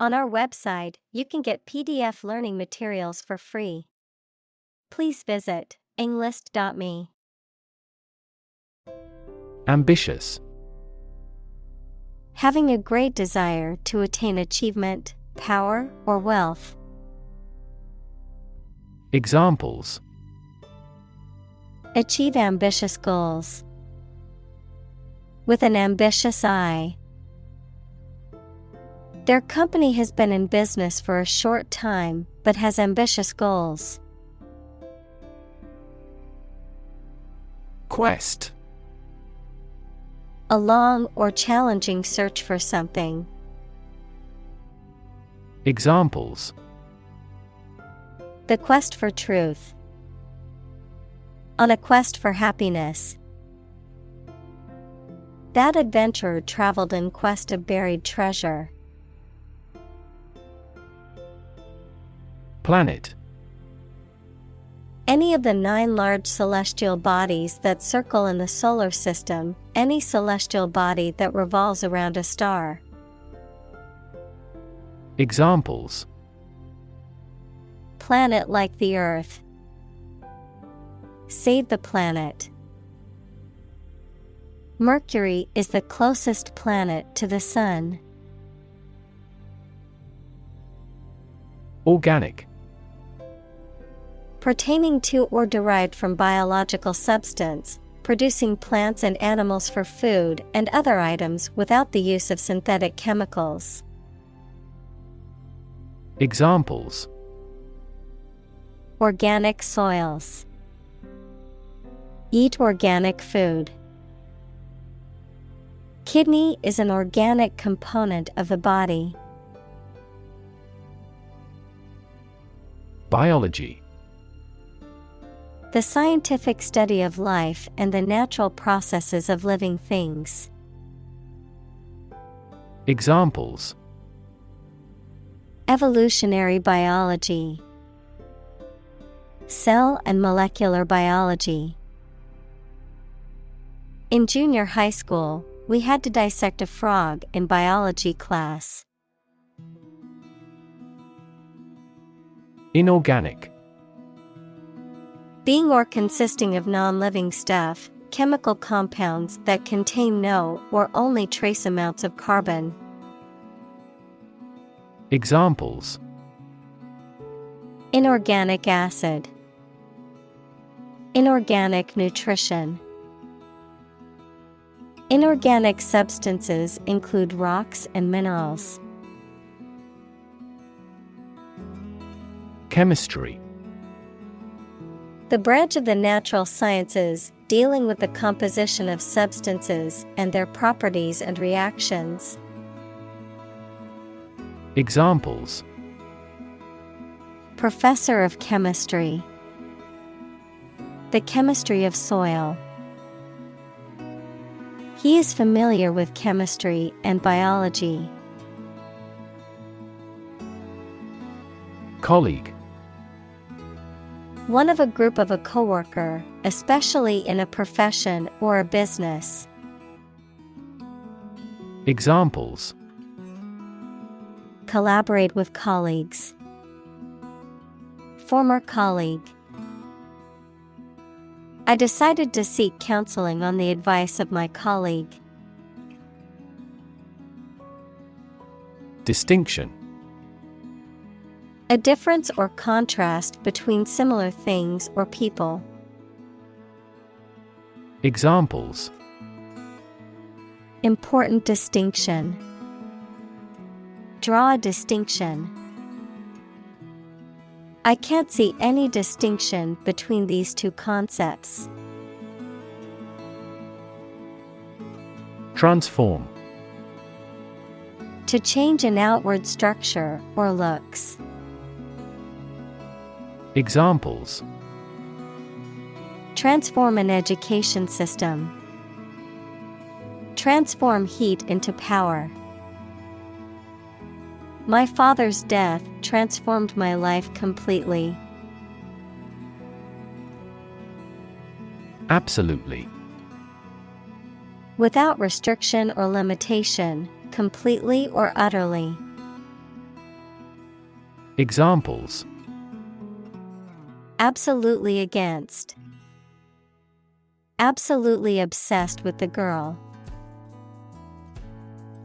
On our website, you can get PDF learning materials for free. Please visit englist.me. Ambitious. Having a great desire to attain achievement, power, or wealth. Examples: Achieve ambitious goals. With an ambitious eye. Their company has been in business for a short time, but has ambitious goals. Quest. A long or challenging search for something. Examples: The quest for truth. On a quest for happiness. That adventurer traveled in quest of buried treasure. Planet. Any of the 9 large celestial bodies that circle in the solar system, any celestial body that revolves around a star. Examples: Planet like the Earth. Save the planet. Mercury is the closest planet to the Sun. Organic. Pertaining to or derived from biological substance, producing plants and animals for food and other items without the use of synthetic chemicals. Examples: Organic soils. Eat organic food. Kidney is an organic component of the body. Biology. The scientific study of life and the natural processes of living things. Examples: Evolutionary biology. Cell and molecular biology. In junior high school, we had to dissect a frog in biology class. Inorganic. Being or consisting of non-living stuff, chemical compounds that contain no or only trace amounts of carbon. Examples: Inorganic acid. Inorganic nutrition. Inorganic substances include rocks and minerals. Chemistry. The branch of the natural sciences dealing with the composition of substances and their properties and reactions. Examples: Professor of chemistry. The chemistry of soil. He is familiar with chemistry and biology. Colleague. One of a group of a coworker, especially in a profession or a business. Examples: Collaborate with colleagues. Former colleague. I decided to seek counseling on the advice of my colleague. Distinction. A difference or contrast between similar things or people. Examples: Important distinction. Draw a distinction. I can't see any distinction between these two concepts. Transform. To change an outward structure or looks. Examples: Transform an education system. Transform heat into power. My father's death transformed my life completely. Absolutely. Without restriction or limitation, completely or utterly. Examples. Absolutely against. Absolutely obsessed with the girl.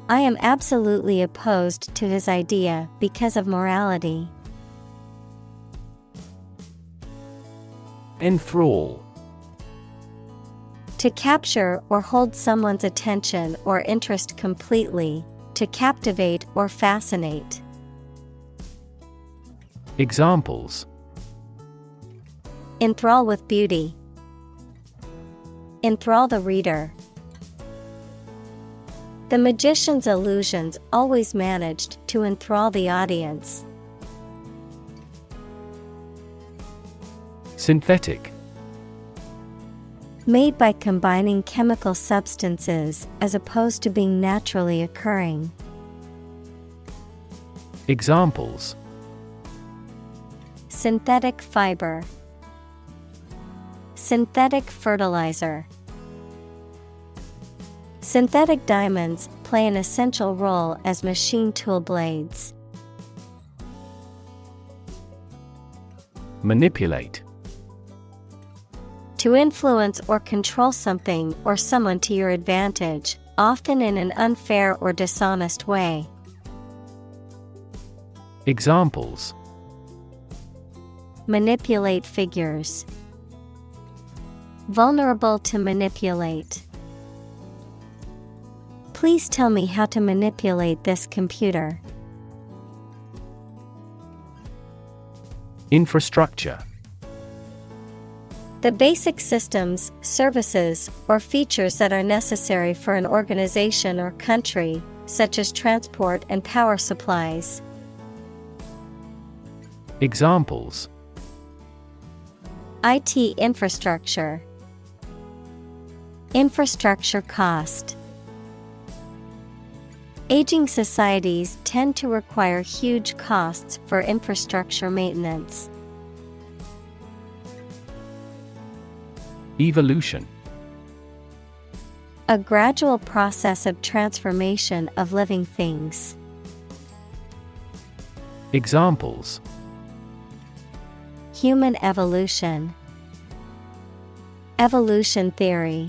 I am absolutely opposed to his idea because of morality. Enthrall. To capture or hold someone's attention or interest completely, to captivate or fascinate. Examples. Enthrall with beauty. Enthrall the reader. The magician's illusions always managed to enthrall the audience. Synthetic. Made by combining chemical substances as opposed to being naturally occurring. Examples. Synthetic fiber. Synthetic fertilizer. Synthetic diamonds play an essential role as machine tool blades. Manipulate. To influence or control something or someone to your advantage, often in an unfair or dishonest way. Examples. Manipulate figures. Vulnerable to manipulate. Please tell me how to manipulate this computer. Infrastructure. The basic systems, services, or features that are necessary for an organization or country, such as transport and power supplies. Examples. IT infrastructure. Infrastructure cost. Aging societies tend to require huge costs for infrastructure maintenance. Evolution. A gradual process of transformation of living things. Examples. Human evolution. Evolution theory.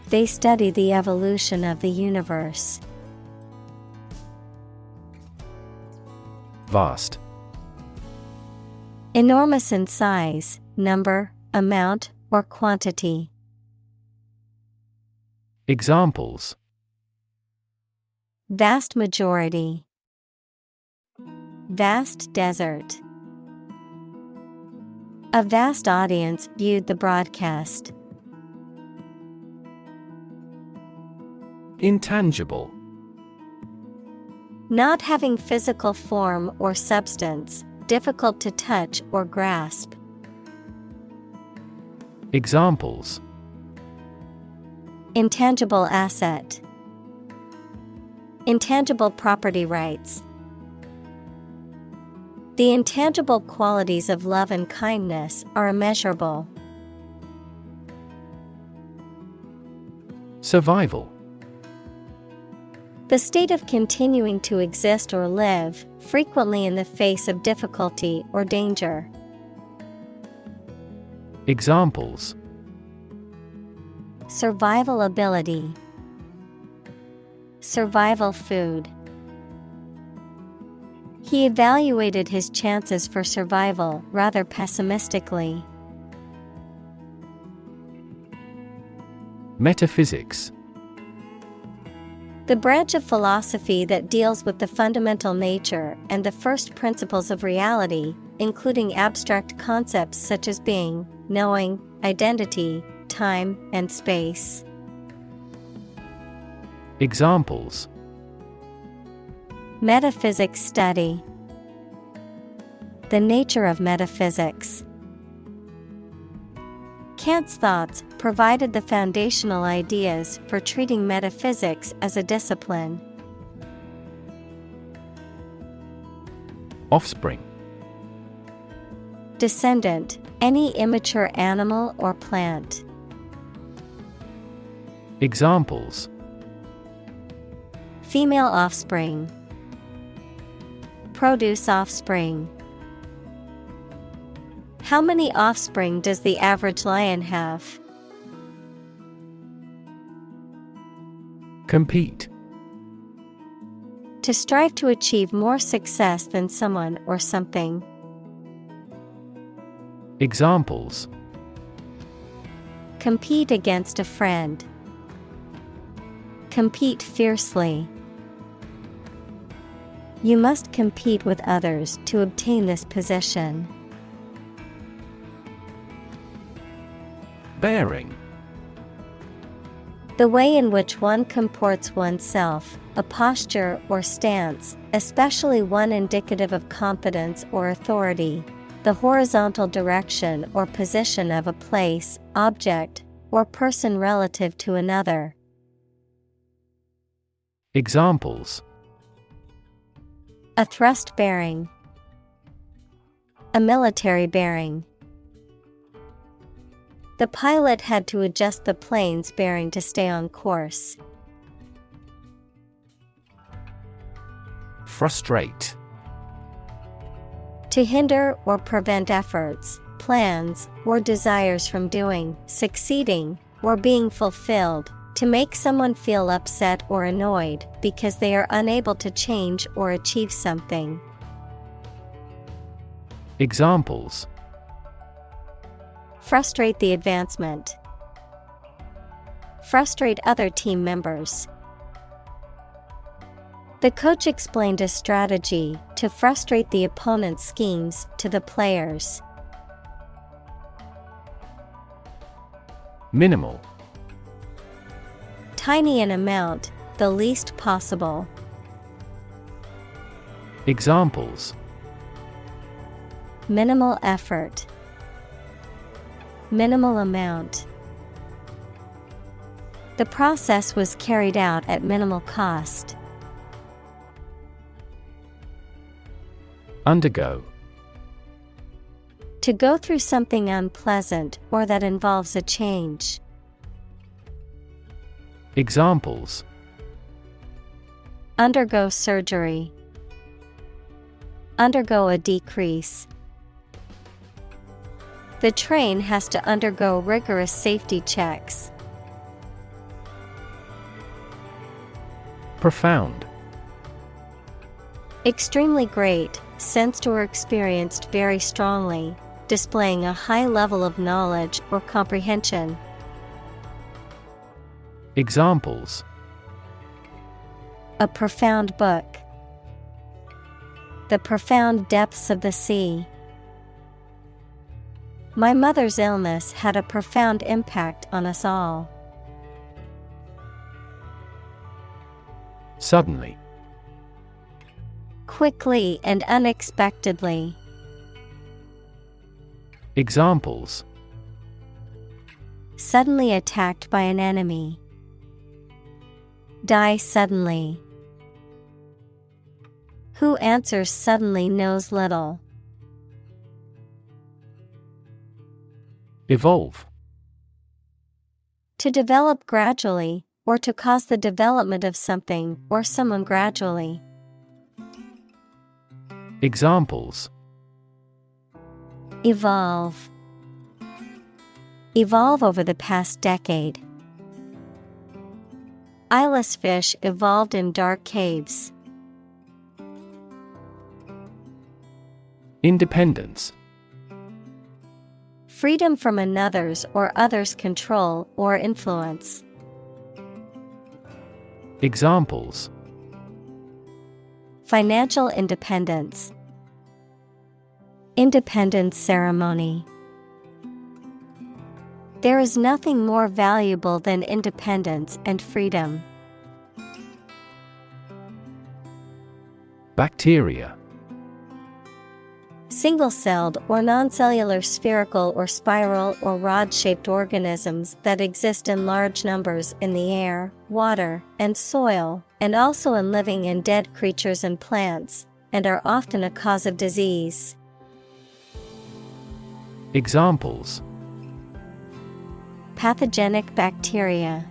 They study the evolution of the universe. Vast. Enormous in size, number, amount, or quantity. Examples. Vast majority. Vast desert. A vast audience viewed the broadcast. Intangible. Not having physical form or substance, difficult to touch or grasp. Examples. Intangible asset. Intangible property rights. The intangible qualities of love and kindness are immeasurable. Survival. The state of continuing to exist or live, frequently in the face of difficulty or danger. Examples. Survival ability. Survival food. He evaluated his chances for survival rather pessimistically. Metaphysics. The branch of philosophy that deals with the fundamental nature and the first principles of reality, including abstract concepts such as being, knowing, identity, time, and space. Examples. Metaphysics study. The nature of metaphysics. Kant's thoughts provided the foundational ideas for treating metaphysics as a discipline. Offspring. Descendant, any immature animal or plant. Examples. Female offspring. Produce offspring. How many offspring does the average lion have? Compete. To strive to achieve more success than someone or something. Examples: Compete against a friend. Compete fiercely. You must compete with others to obtain this position. Bearing. The way in which one comports oneself, a posture or stance, especially one indicative of competence or authority, the horizontal direction or position of a place, object, or person relative to another. Examples: A thrust bearing. A military bearing. The pilot had to adjust the plane's bearing to stay on course. Frustrate. To hinder or prevent efforts, plans, or desires from doing, succeeding, or being fulfilled. To make someone feel upset or annoyed because they are unable to change or achieve something. Examples: Frustrate the advancement. Frustrate other team members. The coach explained a strategy to frustrate the opponent's schemes to the players. Minimal. Tiny in amount, the least possible. Examples: Minimal effort. Minimal amount. The process was carried out at minimal cost. Undergo. To go through something unpleasant or that involves a change. Examples: Undergo surgery. Undergo a decrease. The train has to undergo rigorous safety checks. Profound. Extremely great, sensed or experienced very strongly, displaying a high level of knowledge or comprehension. Examples: A profound book. The profound depths of the sea. My mother's illness had a profound impact on us all. Suddenly. Quickly and unexpectedly. Examples: Suddenly attacked by an enemy. Die suddenly. Who answers suddenly knows little. Evolve. To develop gradually, or to cause the development of something or someone gradually. Examples: Evolve. Evolve over the past decade. Eyeless fish evolved in dark caves. Independence. Freedom from another's or others' control or influence. Examples: Financial independence. Independence ceremony. There is nothing more valuable than independence and freedom. Bacteria. Single-celled or non-cellular spherical or spiral or rod-shaped organisms that exist in large numbers in the air, water, and soil, and also in living and dead creatures and plants, and are often a cause of disease. Examples: Pathogenic bacteria.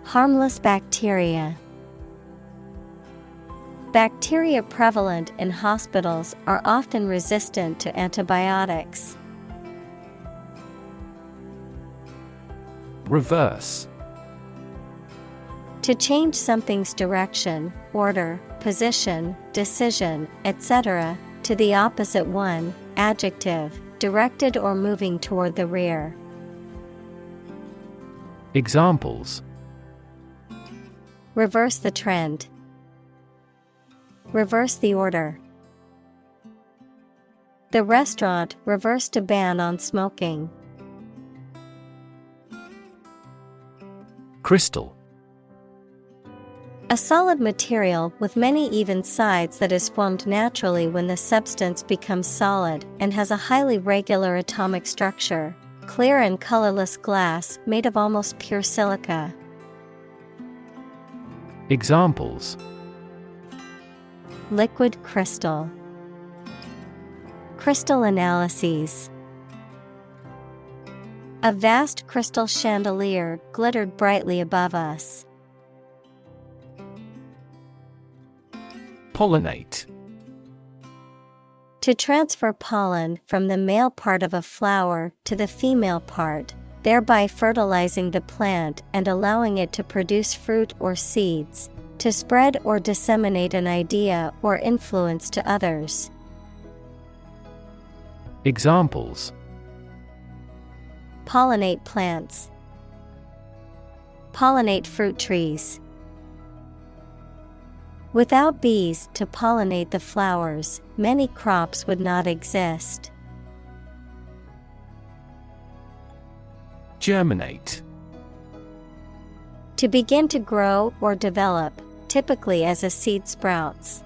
Harmless bacteria. Bacteria prevalent in hospitals are often resistant to antibiotics. Reverse. To change something's direction, order, position, decision, etc., to the opposite one, adjective, directed or moving toward the rear. Examples: Reverse the trend. Reverse the order. The restaurant reversed a ban on smoking. Crystal. A solid material with many even sides that is formed naturally when the substance becomes solid and has a highly regular atomic structure. Clear and colorless glass made of almost pure silica. Examples: Liquid crystal. Crystal analyses. A vast crystal chandelier glittered brightly above us. Pollinate. To transfer pollen from the male part of a flower to the female part, thereby fertilizing the plant and allowing it to produce fruit or seeds. To spread or disseminate an idea or influence to others. Examples: Pollinate plants. Pollinate fruit trees. Without bees to pollinate the flowers, many crops would not exist. Germinate. To begin to grow or develop, typically as a seed sprouts.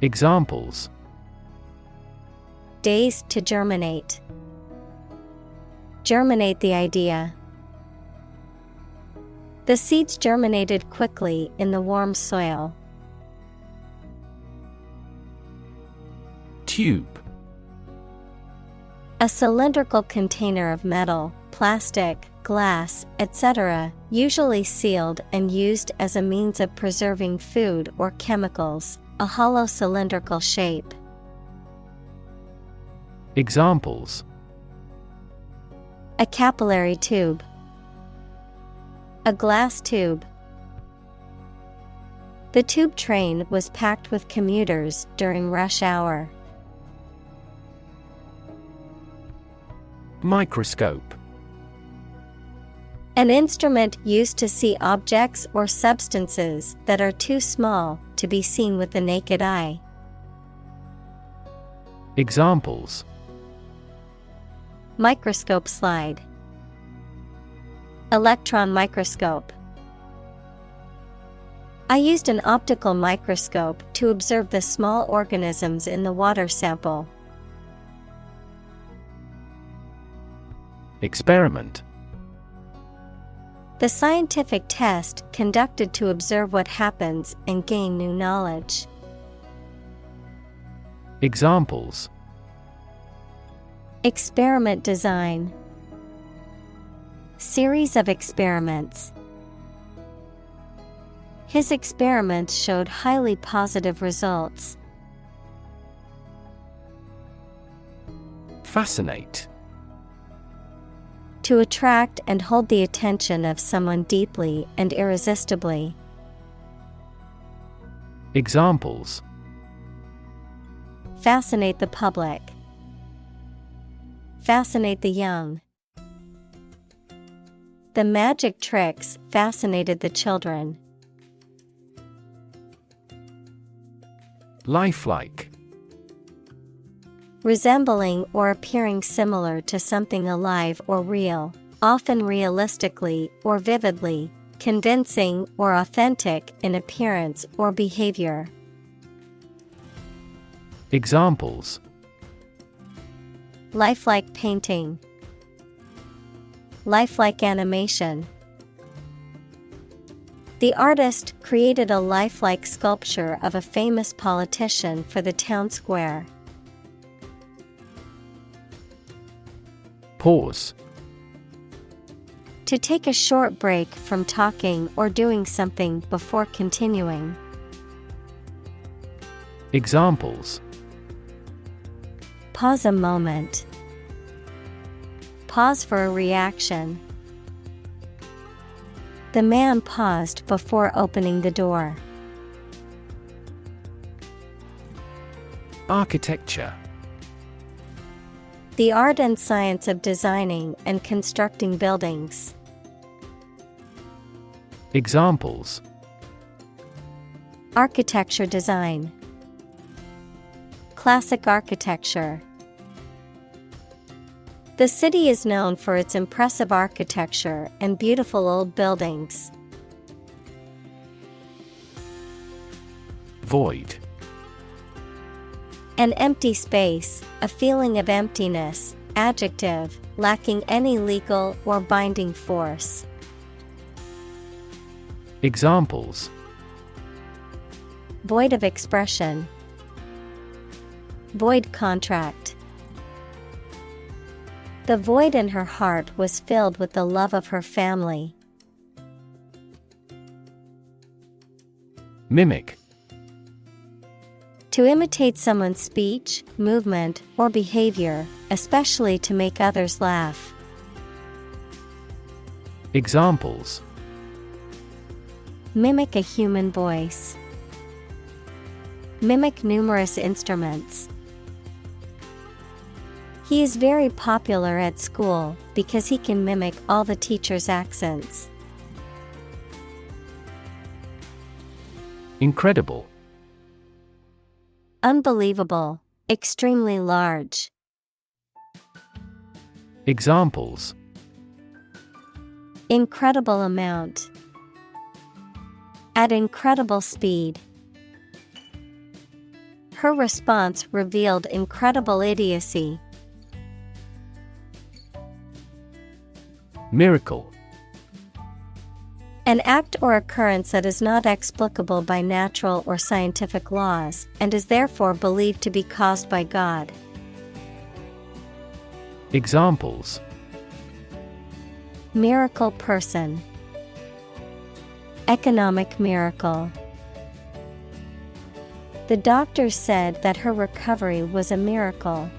Examples: Days to germinate. Germinate the idea. The seeds germinated quickly in the warm soil. Tube. A cylindrical container of metal, plastic, glass, etc., usually sealed and used as a means of preserving food or chemicals, a hollow cylindrical shape. Examples: A capillary tube. A glass tube. The tube train was packed with commuters during rush hour. Microscope. An instrument used to see objects or substances that are too small to be seen with the naked eye. Examples: Microscope slide. Electron microscope. I used an optical microscope to observe the small organisms in the water sample. Experiment. The scientific test conducted to observe what happens and gain new knowledge. Examples: Experiment design. Series of experiments. His experiments showed highly positive results. Fascinate. To attract and hold the attention of someone deeply and irresistibly. Examples: Fascinate the public. Fascinate the young. The magic tricks fascinated the children. Lifelike. Resembling or appearing similar to something alive or real, often realistically or vividly, convincing or authentic in appearance or behavior. Examples: Lifelike painting. Lifelike animation. The artist created a lifelike sculpture of a famous politician for the town square. Pause. To take a short break from talking or doing something before continuing. Examples: Pause a moment. Pause for a reaction. The man paused before opening the door. Architecture. The art and science of designing and constructing buildings. Examples: Architecture design. Classic architecture. The city is known for its impressive architecture and beautiful old buildings. Void. An empty space, a feeling of emptiness, adjective, lacking any legal or binding force. Examples: Void of expression. Void contract. The void in her heart was filled with the love of her family. Mimic. To imitate someone's speech, movement, or behavior, especially to make others laugh. Examples: Mimic a human voice. Mimic numerous instruments. He is very popular at school because he can mimic all the teachers' accents. Incredible. Unbelievable, extremely large. Examples: Incredible amount. At incredible speed. Her response revealed incredible idiocy. Miracle. An act or occurrence that is not explicable by natural or scientific laws, and is therefore believed to be caused by God. Examples: Miracle person. Economic miracle. The doctor said that her recovery was a miracle.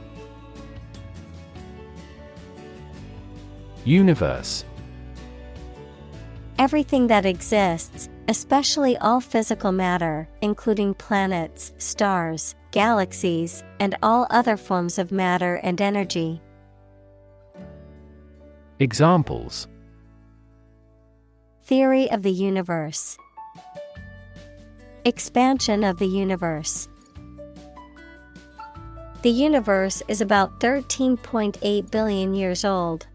Universe. Everything that exists, especially all physical matter, including planets, stars, galaxies, and all other forms of matter and energy. Examples: Theory of the universe. Expansion of the universe. The universe is about 13.8 billion years old.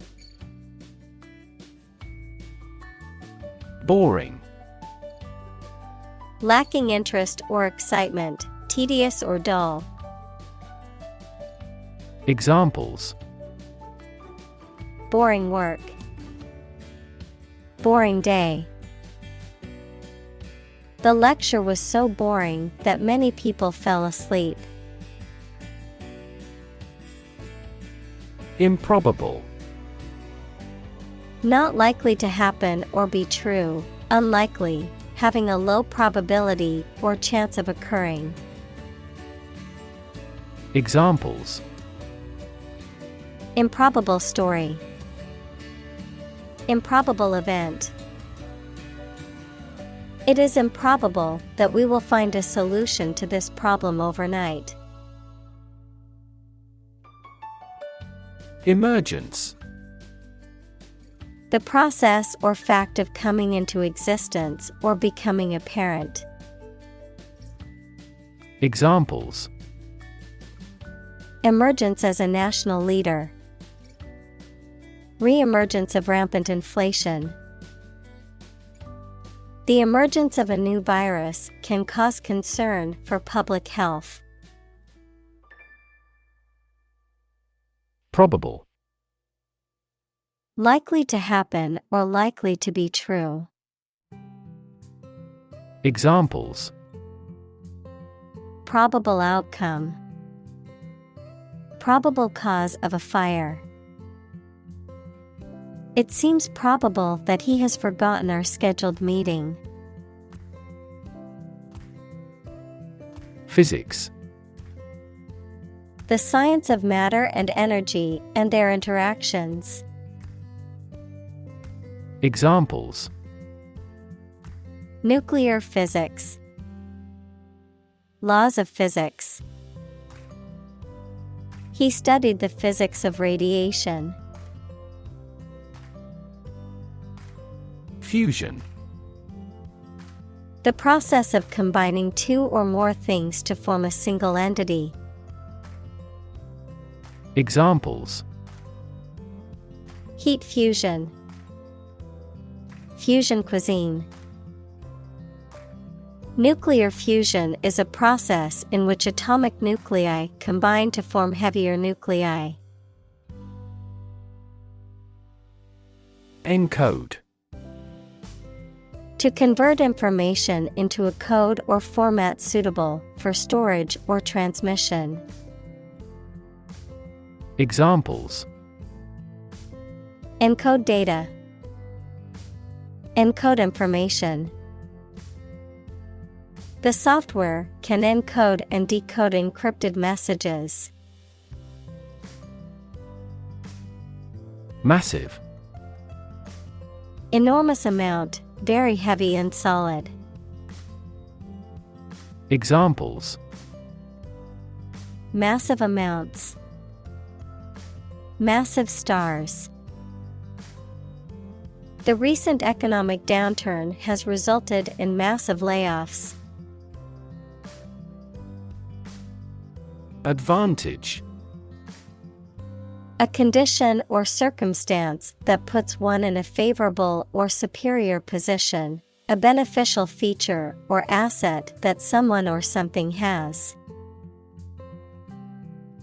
Boring. Lacking interest or excitement, tedious or dull. Examples: Boring work. Boring day. The lecture was so boring that many people fell asleep. Improbable. Not likely to happen or be true, unlikely, having a low probability or chance of occurring. Examples: Improbable story. Improbable event. It is improbable that we will find a solution to this problem overnight. Emergence. The process or fact of coming into existence or becoming apparent. Examples: Emergence as a national leader. Re-emergence of rampant inflation. The emergence of a new virus can cause concern for public health. Probable. Likely to happen or likely to be true. Examples: Probable outcome. Probable cause of a fire. It seems probable that he has forgotten our scheduled meeting. Physics. The science of matter and energy and their interactions. Examples: Nuclear physics. Laws of physics. He studied the physics of radiation. Fusion. The process of combining two or more things to form a single entity. Examples: Heat fusion. Fusion cuisine. Nuclear fusion is a process in which atomic nuclei combine to form heavier nuclei. Encode. To convert information into a code or format suitable for storage or transmission. Examples: Encode data. Encode information. The software can encode and decode encrypted messages. Massive. Enormous amount, very heavy and solid. Examples: Massive amounts. Massive stars. The recent economic downturn has resulted in massive layoffs. Advantage. A condition or circumstance that puts one in a favorable or superior position, a beneficial feature or asset that someone or something has.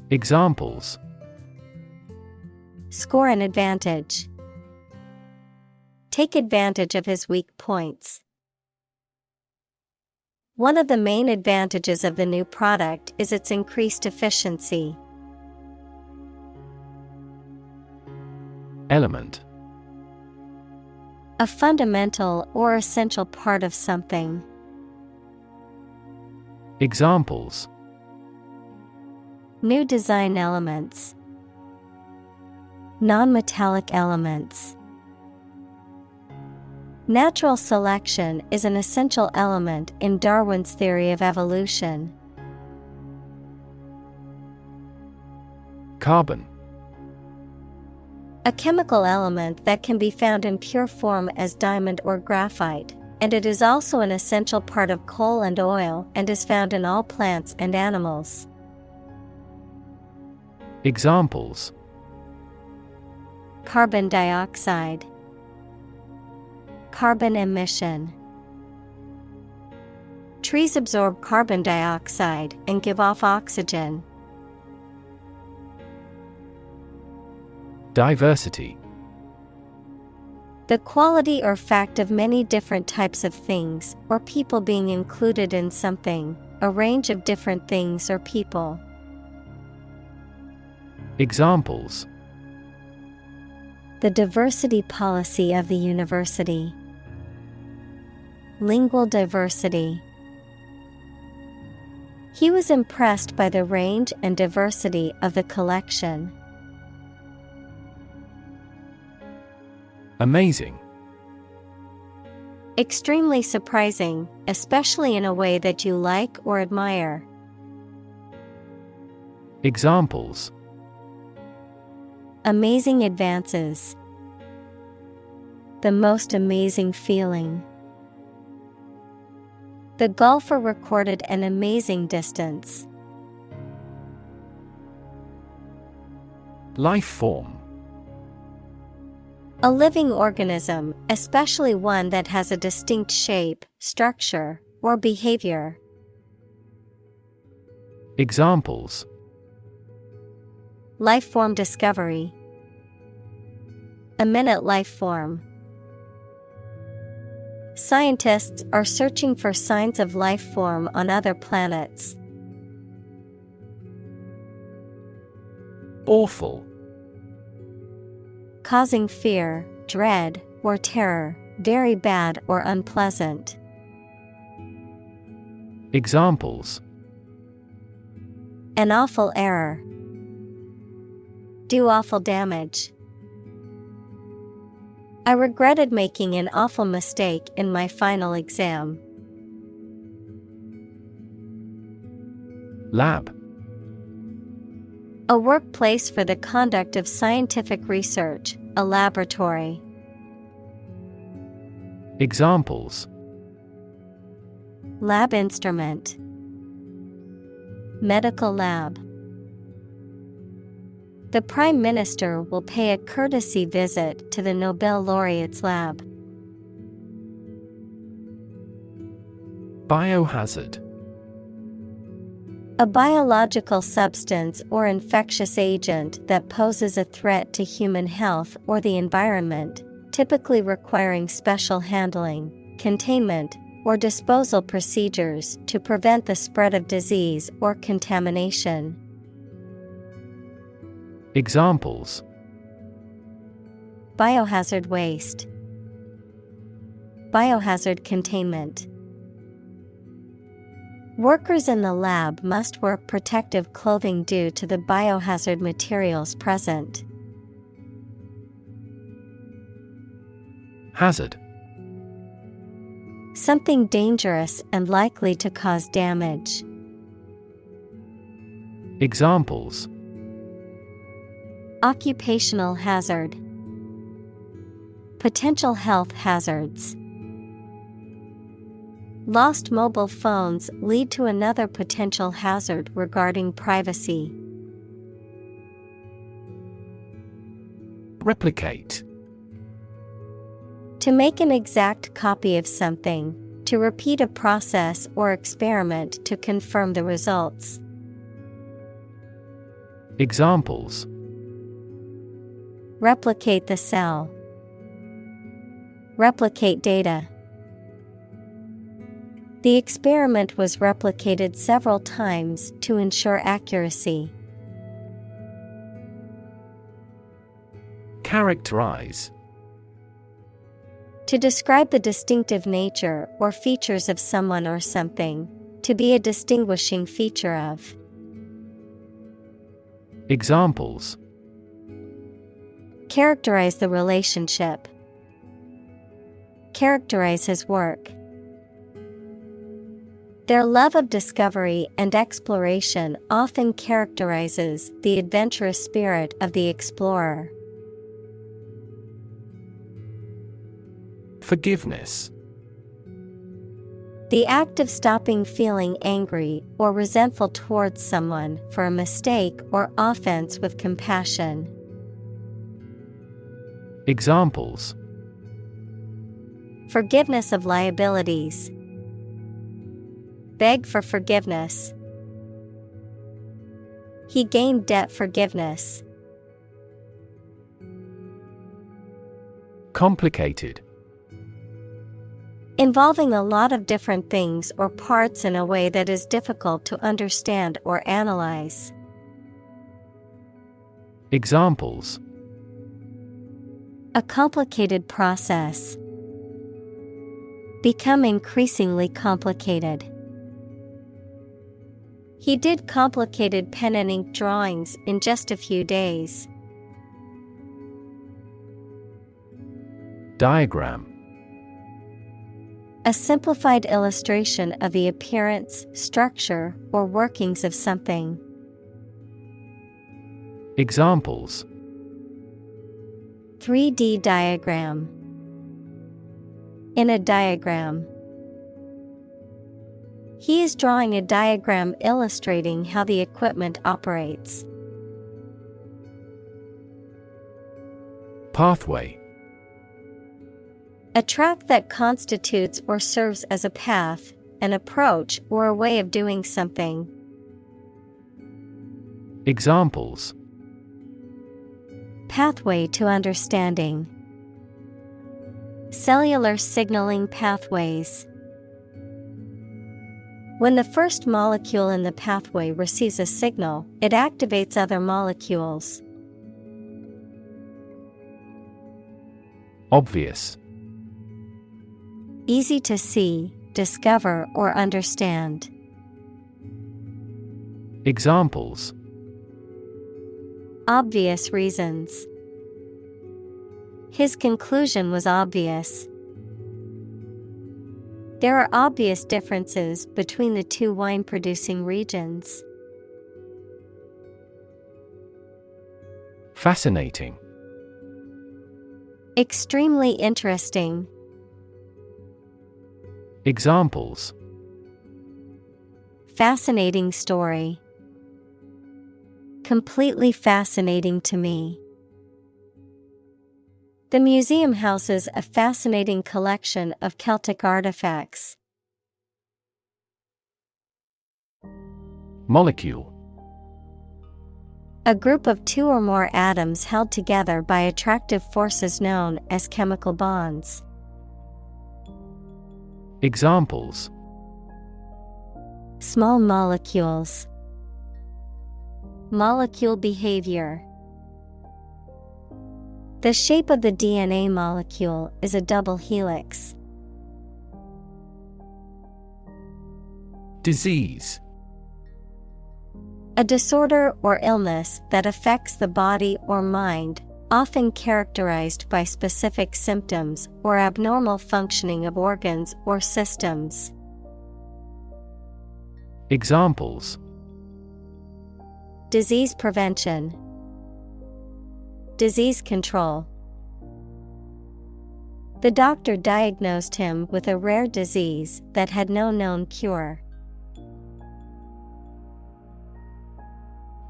Examples: Score an advantage. Take advantage of his weak points. One of the main advantages of the new product is its increased efficiency. Element. A fundamental or essential part of something. Examples: New design elements. Non-metallic elements. Natural selection is an essential element in Darwin's theory of evolution. Carbon. A chemical element that can be found in pure form as diamond or graphite, and it is also an essential part of coal and oil and is found in all plants and animals. Examples: Carbon dioxide. Carbon emission. Trees absorb carbon dioxide and give off oxygen. Diversity. The quality or fact of many different types of things or people being included in something, a range of different things or people. Examples: The diversity policy of the university. Lingual diversity. He was impressed by the range and diversity of the collection. Amazing. Extremely surprising, especially in a way that you like or admire. Examples: Amazing advances. The most amazing feeling. The golfer recorded an amazing distance. Life form. A living organism, especially one that has a distinct shape, structure, or behavior. Examples: Life form discovery. A minute life form. Scientists are searching for signs of life form on other planets. Awful. Causing fear, dread or terror, very bad or unpleasant. Examples: An awful error. Do awful damage. I regretted making an awful mistake in my final exam. Lab. A workplace for the conduct of scientific research, a laboratory. Examples: Lab instrument. Medical lab. The Prime Minister will pay a courtesy visit to the Nobel laureate's lab. Biohazard. A biological substance or infectious agent that poses a threat to human health or the environment, typically requiring special handling, containment, or disposal procedures to prevent the spread of disease or contamination. Examples: Biohazard waste. Biohazard containment. Workers in the lab must wear protective clothing due to the biohazard materials present. Hazard. Something dangerous and likely to cause damage. Examples: Occupational hazard. Potential health hazards. Lost mobile phones lead to another potential hazard regarding privacy. Replicate. To make an exact copy of something, to repeat a process or experiment to confirm the results. Examples: Replicate the cell. Replicate data. The experiment was replicated several times to ensure accuracy. Characterize. To describe the distinctive nature or features of someone or something, to be a distinguishing feature of. Examples: Characterize the relationship. Characterize his work. Their love of discovery and exploration often characterizes the adventurous spirit of the explorer. Forgiveness. The act of stopping feeling angry or resentful towards someone for a mistake or offense with compassion. Examples: Forgiveness of liabilities. Beg for forgiveness. He gained debt forgiveness. Complicated. Involving a lot of different things or parts in a way that is difficult to understand or analyze. Examples: A complicated process. Become increasingly complicated. He did complicated pen and ink drawings in just a few days. Diagram. A simplified illustration of the appearance, structure, or workings of something. Examples: 3D diagram. In a diagram. He is drawing a diagram illustrating how the equipment operates. Pathway. A track that constitutes or serves as a path, an approach, or a way of doing something. Examples: Pathway to understanding. Cellular signaling pathways. When the first molecule in the pathway receives a signal, it activates other molecules. Obvious. Easy to see, discover, or understand. Examples. Obvious reasons. His conclusion was obvious. There are obvious differences between the two wine-producing regions. Fascinating. Extremely interesting. Examples. Fascinating story. Completely fascinating to me. The museum houses a fascinating collection of Celtic artifacts. Molecule. A group of two or more atoms held together by attractive forces known as chemical bonds. Examples. Small molecules. Molecule behavior. The shape of the DNA molecule is a double helix. Disease. A disorder or illness that affects the body or mind, often characterized by specific symptoms or abnormal functioning of organs or systems. Examples. Disease prevention. Disease control. The doctor diagnosed him with a rare disease that had no known cure.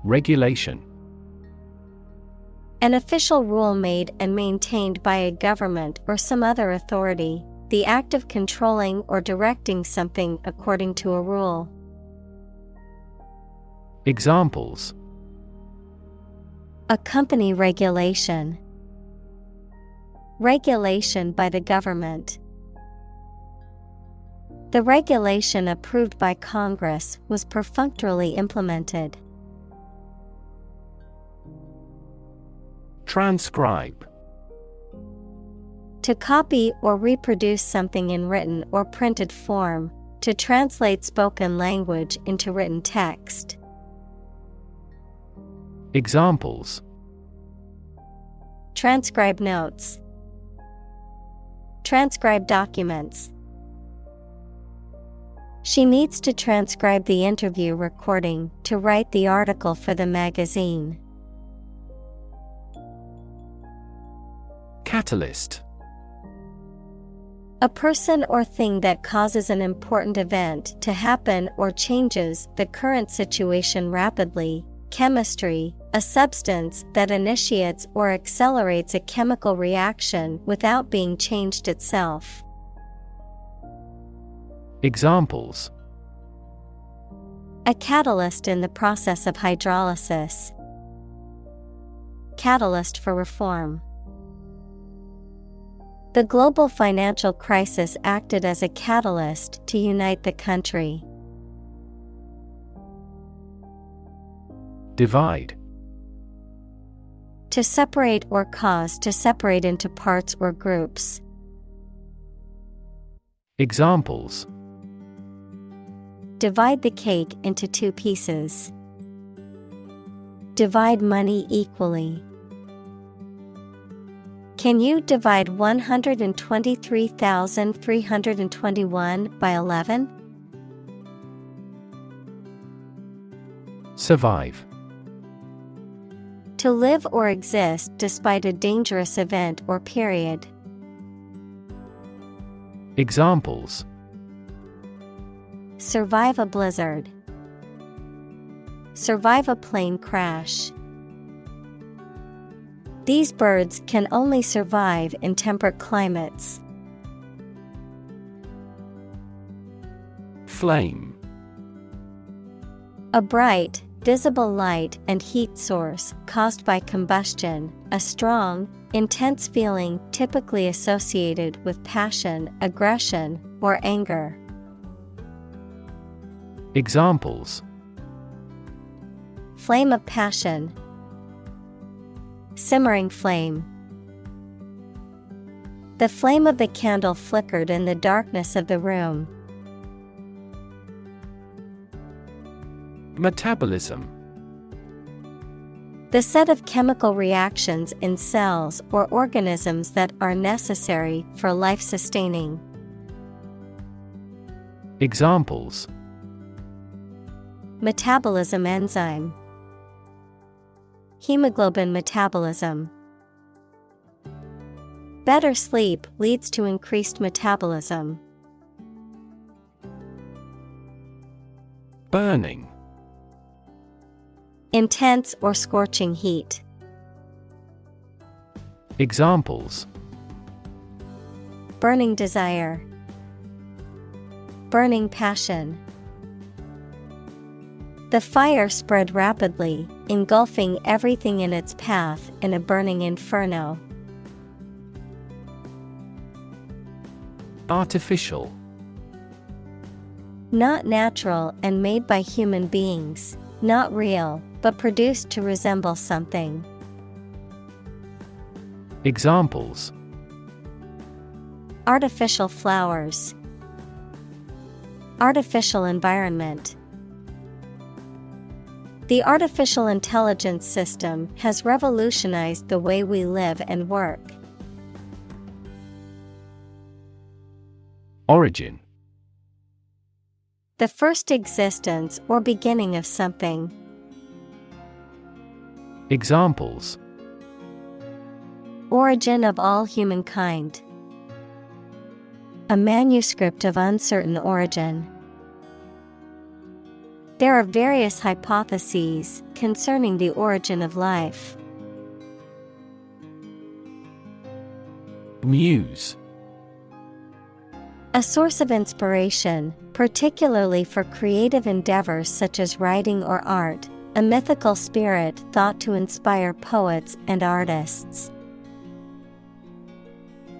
Regulation. An official rule made and maintained by a government or some other authority, the act of controlling or directing something according to a rule. Examples. A company regulation. Regulation by the government. The regulation approved by Congress was perfunctorily implemented. Transcribe. To copy or reproduce something in written or printed form, to translate spoken language into written text. Examples. Transcribe notes. Transcribe documents. She needs to transcribe the interview recording to write the article for the magazine. Catalyst. A person or thing that causes an important event to happen or changes the current situation rapidly. Chemistry, a substance that initiates or accelerates a chemical reaction without being changed itself. Examples. A catalyst in the process of hydrolysis. Catalyst for reform. The global financial crisis acted as a catalyst to unite the country. Divide. To separate or cause to separate into parts or groups. Examples. Divide the cake into 2 pieces. Divide money equally. Can you divide 123,321 by 11? Survive. To live or exist despite a dangerous event or period. Examples. Survive a blizzard. Survive a plane crash. These birds can only survive in temperate climates. Flame. A bright, visible light and heat source caused by combustion, a strong, intense feeling typically associated with passion, aggression, or anger. Examples. Flame of passion. Simmering flame. The flame of the candle flickered in the darkness of the room. Metabolism. The set of chemical reactions in cells or organisms that are necessary for life sustaining. Examples: Metabolism enzyme. Hemoglobin metabolism. Better sleep leads to increased metabolism. Burning. Intense or scorching heat. Examples: Burning desire. Burning passion. The fire spread rapidly, engulfing everything in its path in a burning inferno. Artificial. Not natural and made by human beings. Not real, but produced to resemble something. Examples: Artificial flowers. Artificial environment. The artificial intelligence system has revolutionized the way we live and work. Origin. The first existence or beginning of something. Examples: Origin of all humankind. A manuscript of uncertain origin. There are various hypotheses concerning the origin of life. Muse. A source of inspiration, particularly for creative endeavors such as writing or art, a mythical spirit thought to inspire poets and artists.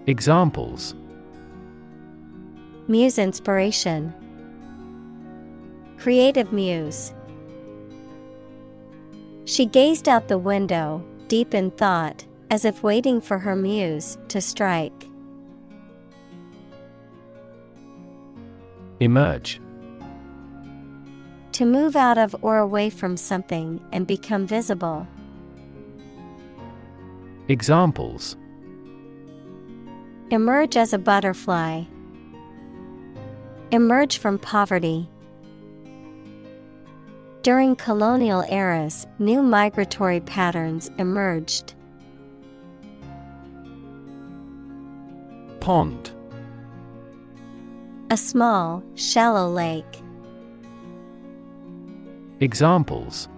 Examples: Muse inspiration. Creative muse. She gazed out the window, deep in thought, as if waiting for her muse to strike. Emerge. To move out of or away from something and become visible. Examples: Emerge as a butterfly. Emerge from poverty. During colonial eras, new migratory patterns emerged. Pond. A small, shallow lake. Examples: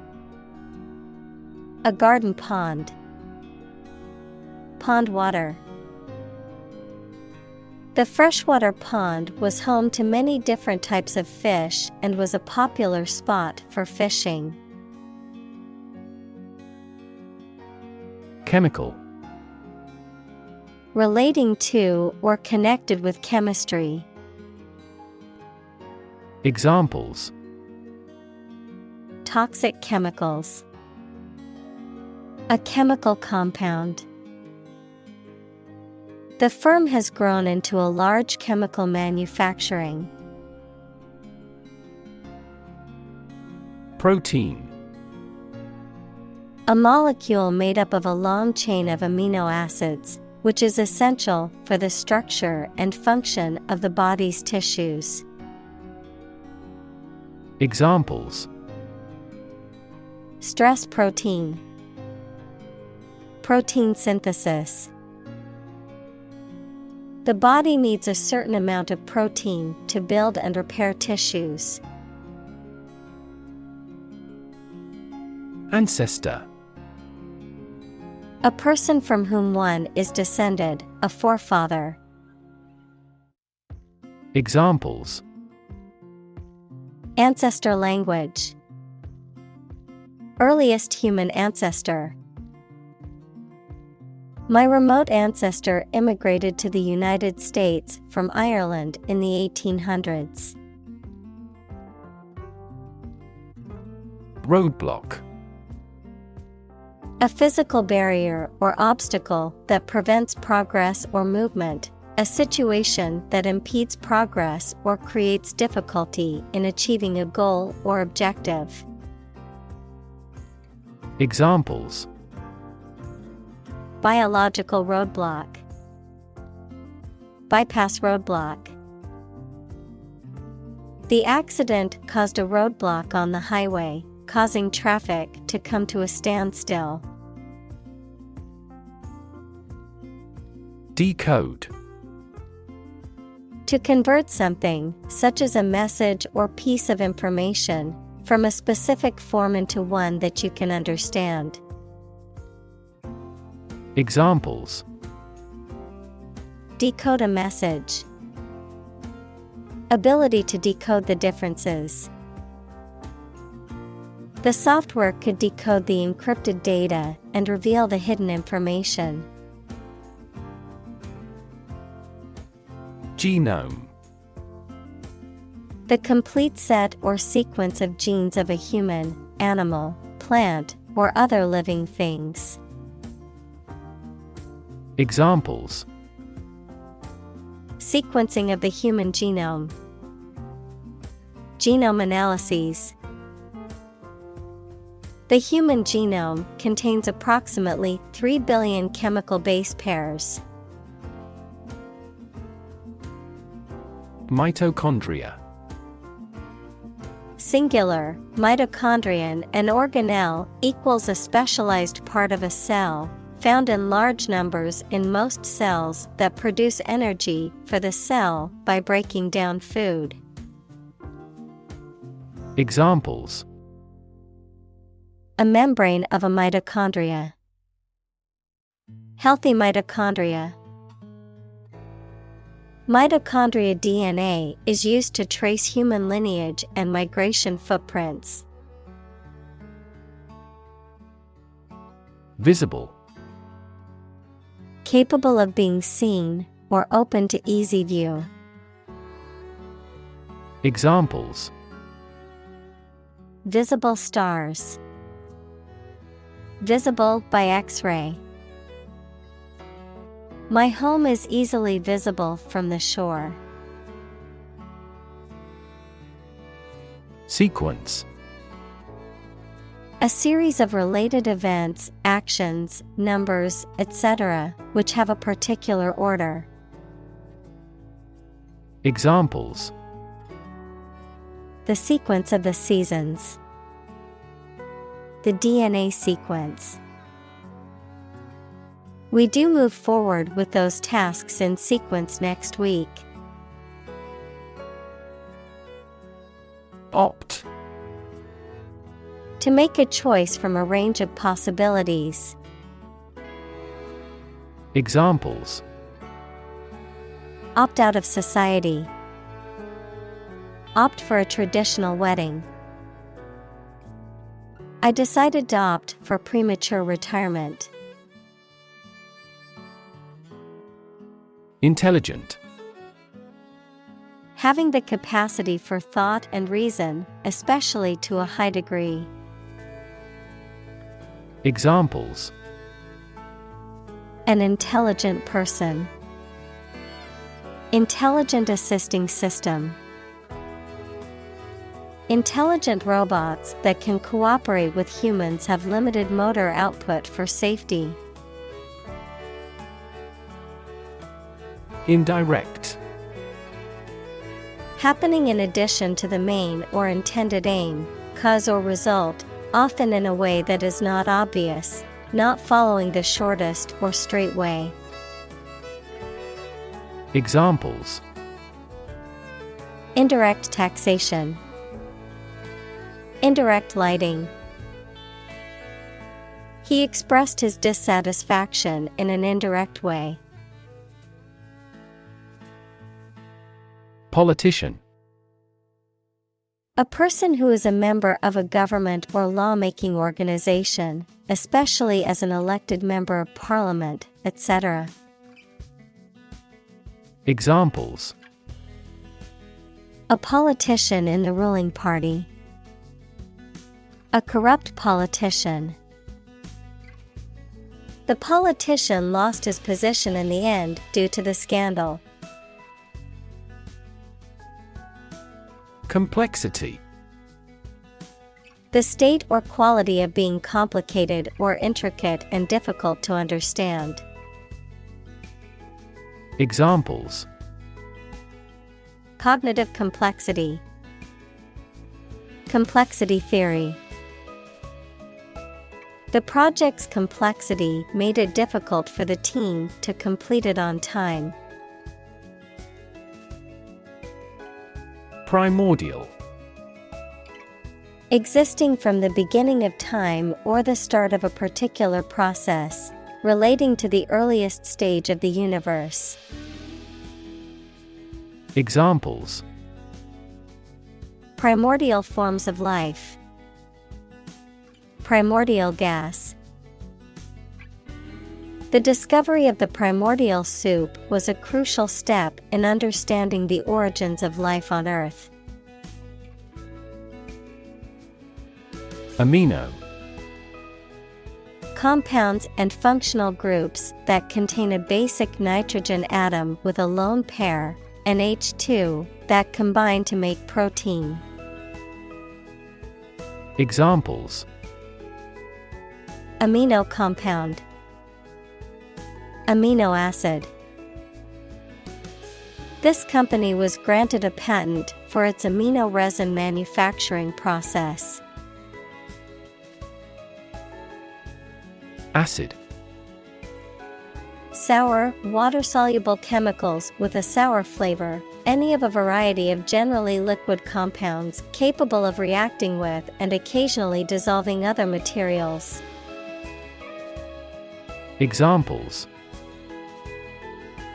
A garden pond. Pond water. The freshwater pond was home to many different types of fish and was a popular spot for fishing. Chemical. Relating to or connected with chemistry. Examples: Toxic chemicals. A chemical compound. The firm has grown into a large chemical manufacturing. Protein. A molecule made up of a long chain of amino acids, which is essential for the structure and function of the body's tissues. Examples: Stress protein. Protein synthesis. The body needs a certain amount of protein to build and repair tissues. Ancestor. A person from whom one is descended, a forefather. Examples: Ancestor language. Earliest human ancestor. My remote ancestor immigrated to the United States from Ireland in the 1800s. Roadblock. A physical barrier or obstacle that prevents progress or movement, a situation that impedes progress or creates difficulty in achieving a goal or objective. Examples: Biological roadblock, bypass roadblock. The accident caused a roadblock on the highway, causing traffic to come to a standstill. Decode. To convert something, such as a message or piece of information, from a specific form into one that you can understand. Examples: Decode a message. Ability to decode the differences. The software could decode the encrypted data and reveal the hidden information. Genome. The complete set or sequence of genes of a human, animal, plant, or other living things. Examples: Sequencing of the human genome. Genome analyses. The human genome contains approximately 3 billion chemical base pairs. Mitochondria. Singular, mitochondrion, an organelle, equals a specialized part of a cell, found in large numbers in most cells that produce energy for the cell by breaking down food. Examples: A membrane of a mitochondria. Healthy mitochondria. Mitochondria DNA is used to trace human lineage and migration footprints. Visible. Capable of being seen or open to easy view. Examples: Visible stars. Visible by X-ray. My home is easily visible from the shore. Sequence. A series of related events, actions, numbers, etc., which have a particular order. Examples: The sequence of the seasons. The DNA sequence. We do move forward with those tasks in sequence next week. Opt. To make a choice from a range of possibilities. Examples: Opt out of society. Opt for a traditional wedding. I decided to opt for premature retirement. Intelligent. Having the capacity for thought and reason, especially to a high degree. Examples: An intelligent person. Intelligent assisting system. Intelligent robots that can cooperate with humans have limited motor output for safety. Indirect. Happening in addition to the main or intended aim, cause or result, often in a way that is not obvious, not following the shortest or straight way. Examples: Indirect taxation. Indirect lighting. He expressed his dissatisfaction in an indirect way. Politician. A person who is a member of a government or law-making organization, especially as an elected member of parliament, etc. Examples: A politician in the ruling party. A corrupt politician. The politician lost his position in the end due to the scandal. Complexity. The state or quality of being complicated or intricate and difficult to understand. Examples: Cognitive complexity. Complexity theory. The project's complexity made it difficult for the team to complete it on time. Primordial. Existing from the beginning of time or the start of a particular process, relating to the earliest stage of the universe. Examples: Primordial forms of life. Primordial gas. The discovery of the primordial soup was a crucial step in understanding the origins of life on Earth. Amino. Compounds and functional groups that contain a basic nitrogen atom with a lone pair, NH2, that combine to make protein. Examples: Amino compound. Amino acid. This company was granted a patent for its amino resin manufacturing process. Acid. Sour, water-soluble chemicals with a sour flavor, any of a variety of generally liquid compounds capable of reacting with and occasionally dissolving other materials. Examples: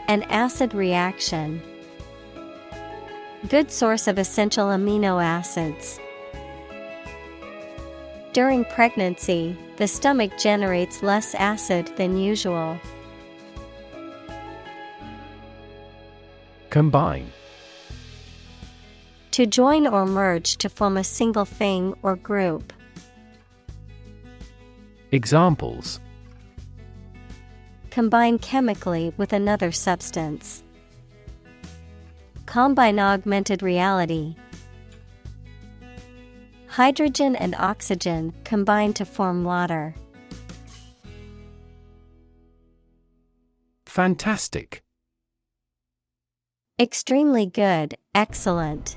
An acid reaction. Good source of essential amino acids. During pregnancy, the stomach generates less acid than usual. Combine. To join or merge to form a single thing or group. Examples: Combine chemically with another substance. Combine augmented reality. Hydrogen and oxygen combine to form water. Fantastic. Extremely good, excellent.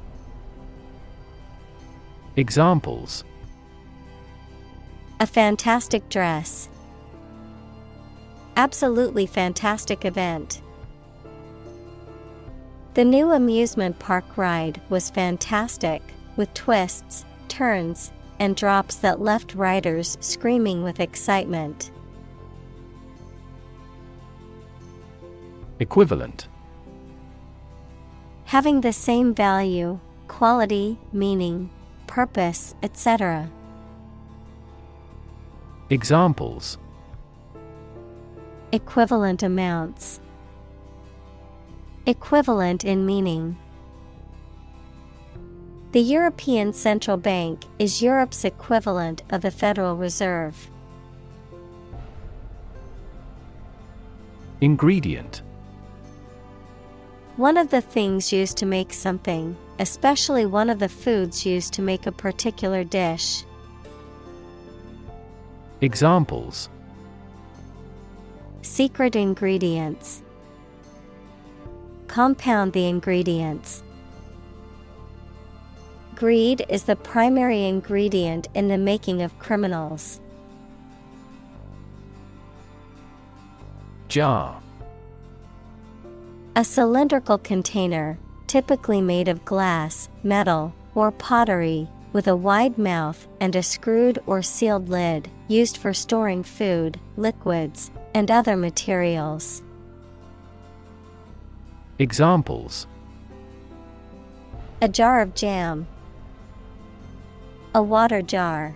Examples: A fantastic dress. Absolutely fantastic event. The new amusement park ride was fantastic, with twists, turns, and drops that left riders screaming with excitement. Equivalent. Having the same value, quality, meaning, purpose, etc. Examples: Equivalent amounts. Equivalent in meaning. The European Central Bank is Europe's equivalent of the Federal Reserve. Ingredient. One of the things used to make something, especially one of the foods used to make a particular dish. Examples: Secret ingredients. Compound the ingredients. Greed is the primary ingredient in the making of criminals. Jar. A cylindrical container, typically made of glass, metal, or pottery, with a wide mouth and a screwed or sealed lid, used for storing food, liquids, and other materials. Examples: A jar of jam. A water jar.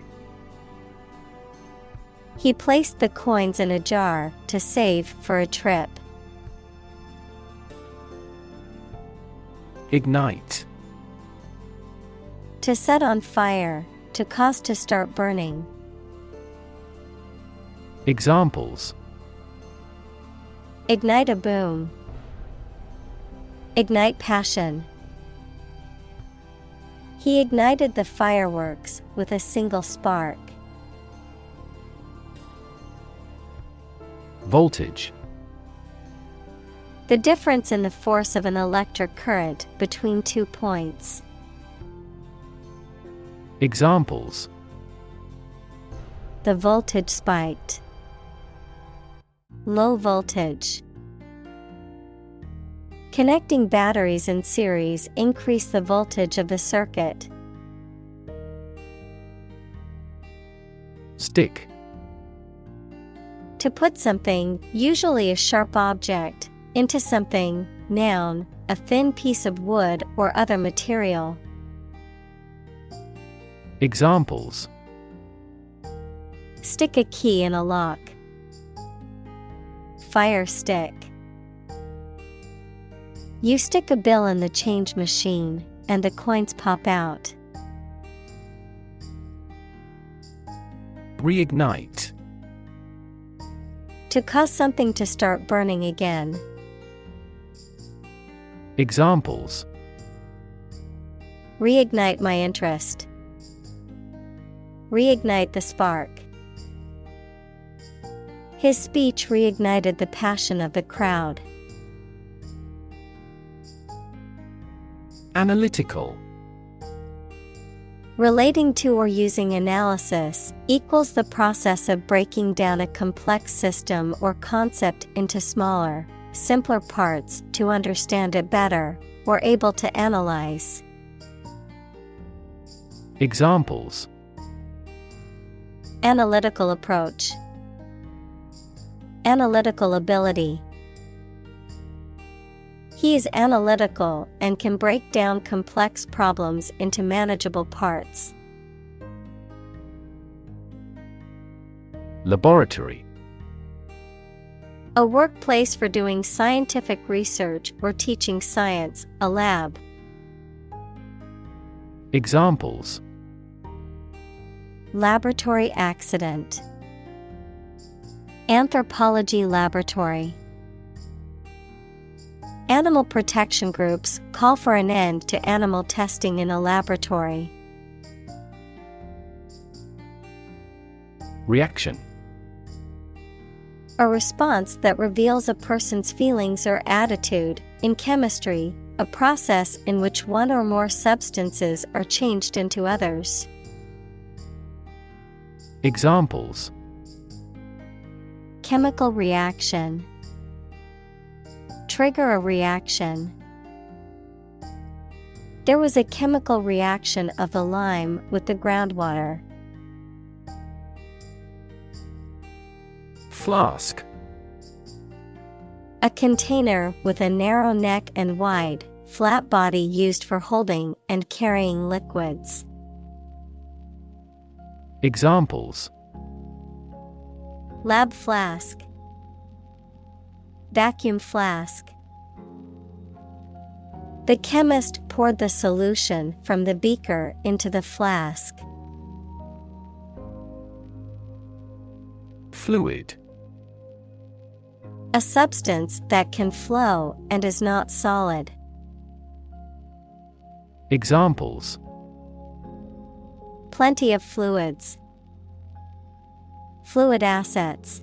He placed the coins in a jar to save for a trip. Ignite. To set on fire, to cause to start burning. Examples: Ignite a boom. Ignite passion. He ignited the fireworks with a single spark. Voltage. The difference in the force of an electric current between 2 points. Examples: The voltage spiked. Low voltage. Connecting batteries in series increase the voltage of the circuit. Stick. To put something, usually a sharp object, into something, noun, a thin piece of wood or other material. Examples: Stick a key in a lock. Fire stick. You stick a bill in the change machine, and the coins pop out. Reignite. To cause something to start burning again. Examples: Reignite my interest. Reignite the spark. His speech reignited the passion of the crowd. Analytical. Relating to or using analysis equals the process of breaking down a complex system or concept into smaller, simpler parts to understand it better, or able to analyze. Examples: Analytical approach. Analytical ability. He is analytical and can break down complex problems into manageable parts. Laboratory. A workplace for doing scientific research or teaching science, a lab. Examples: Laboratory accident. Anthropology laboratory. Animal protection groups call for an end to animal testing in a laboratory. Reaction. A response that reveals a person's feelings or attitude. In chemistry, a process in which one or more substances are changed into others. Examples: Chemical reaction. Trigger a reaction. There was a chemical reaction of the lime with the groundwater. Flask. A container with a narrow neck and wide, flat body used for holding and carrying liquids. Examples: Lab flask. Vacuum flask. The chemist poured the solution from the beaker into the flask. Fluid. A substance that can flow and is not solid. Examples: Plenty of fluids. Fluid assets.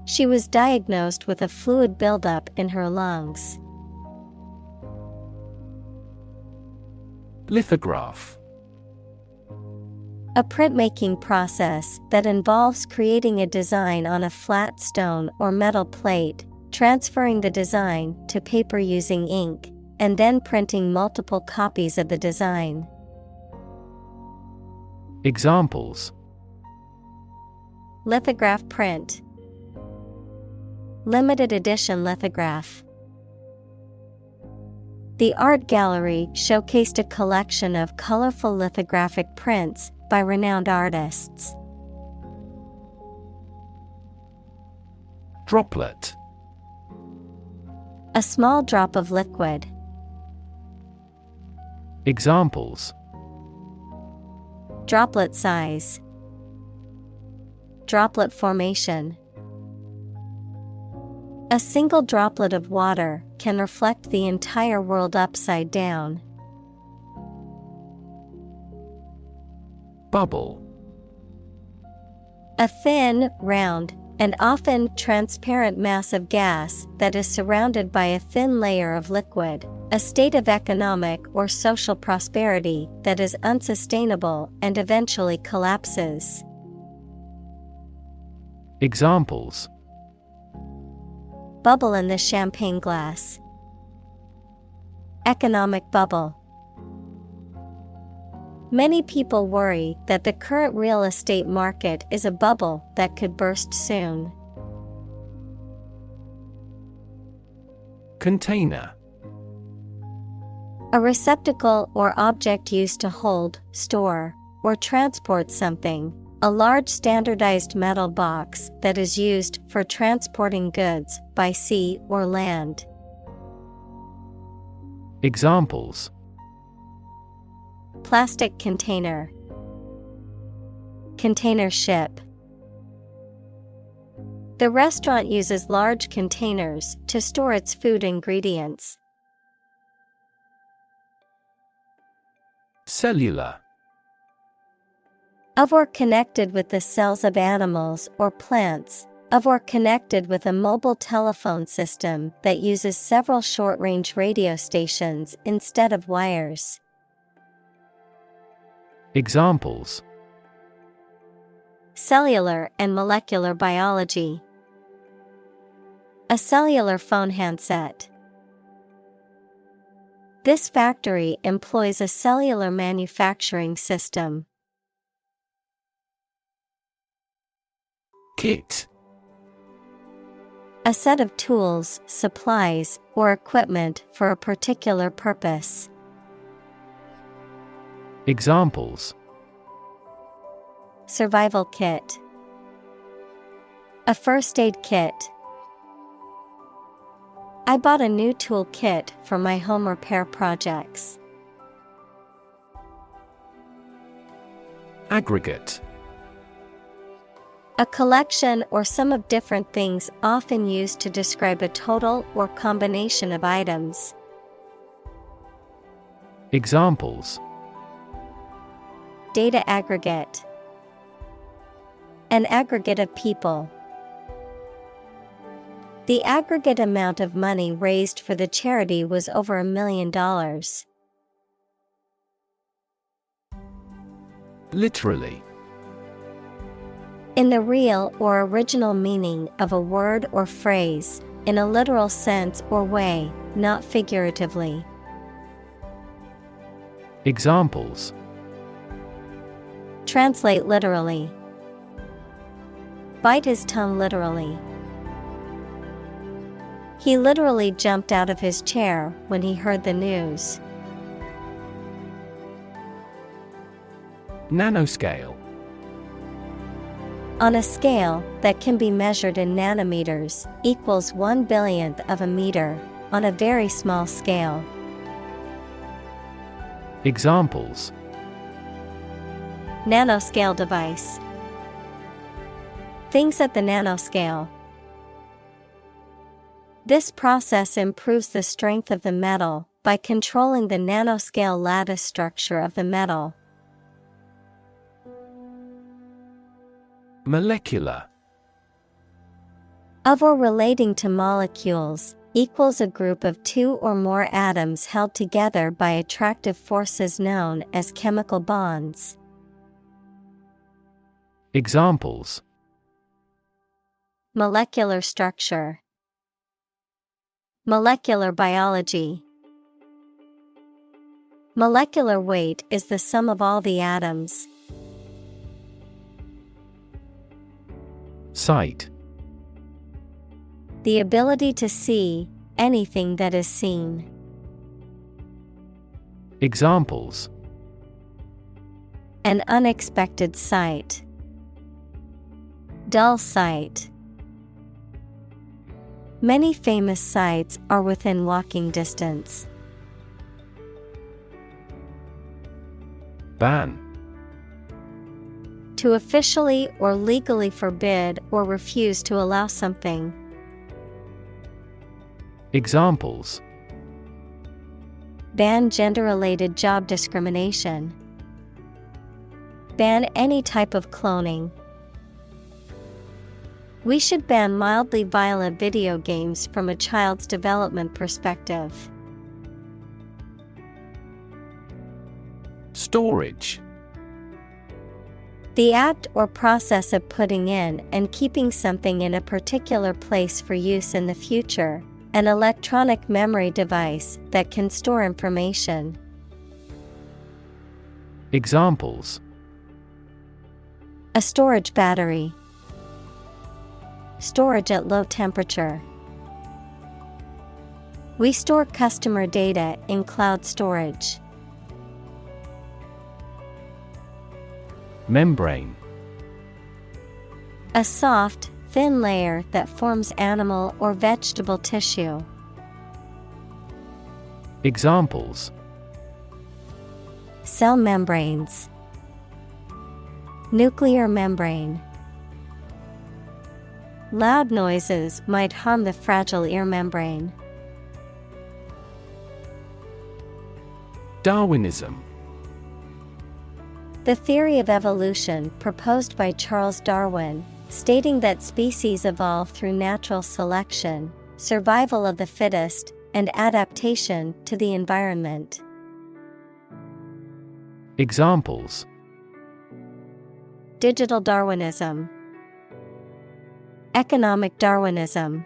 She was diagnosed with a fluid buildup in her lungs. Lithograph. A printmaking process that involves creating a design on a flat stone or metal plate, transferring the design to paper using ink, and then printing multiple copies of the design. Examples: Lithograph print. Limited edition lithograph. The art gallery showcased a collection of colorful lithographic prints by renowned artists. Droplet. A small drop of liquid. Examples: Droplet size. Droplet formation. A single droplet of water can reflect the entire world upside down. Bubble. A thin, round, and often transparent mass of gas that is surrounded by a thin layer of liquid, a state of economic or social prosperity that is unsustainable and eventually collapses. Examples: Bubble in the champagne glass. Economic bubble. Many people worry that the current real estate market is a bubble that could burst soon. Container. A receptacle or object used to hold, store, or transport something. A large standardized metal box that is used for transporting goods by sea or land. Examples: Plastic container. Container ship. The restaurant uses large containers to store its food ingredients. Cellular. Of or connected with the cells of animals or plants. Of or connected with a mobile telephone system that uses several short-range radio stations instead of wires. Examples: Cellular and molecular biology. A cellular phone handset. This factory employs a cellular manufacturing system. Kit. A set of tools, supplies, or equipment for a particular purpose. Examples: Survival kit. A first aid kit. I bought a new tool kit for my home repair projects. Aggregate. A collection or sum of different things often used to describe a total or combination of items. Examples: Data aggregate. An aggregate of people. The aggregate amount of money raised for the charity was over $1 million. Literally. In the real or original meaning of a word or phrase, in a literal sense or way, not figuratively. Examples: Translate literally. Bite his tongue literally. He literally jumped out of his chair when he heard the news. Nanoscale. On a scale that can be measured in nanometers, equals 1/1000th of a meter, on a very small scale. Examples: Nanoscale device. Things at the nanoscale. This process improves the strength of the metal by controlling the nanoscale lattice structure of the metal. Molecular. Of or relating to molecules, equals a group of two or more atoms held together by attractive forces known as chemical bonds. Examples: Molecular structure. Molecular biology. Molecular weight is the sum of all the atoms. Sight. The ability to see anything that is seen. Examples: An unexpected sight. Dull sight. Many famous sites are within walking distance. Ban. To officially or legally forbid or refuse to allow something. Examples: ban gender-related job discrimination, ban any type of cloning. We should ban mildly violent video games from a child's development perspective. Storage. The act or process of putting in and keeping something in a particular place for use in the future, an electronic memory device that can store information. Examples: A storage battery, storage at low temperature. We store customer data in cloud storage. Membrane. A soft, thin layer that forms animal or vegetable tissue. Examples: Cell membranes, nuclear membrane. Loud noises might harm the fragile ear membrane. Darwinism. The theory of evolution proposed by Charles Darwin, stating that species evolve through natural selection, survival of the fittest, and adaptation to the environment. Examples: Digital Darwinism, economic Darwinism.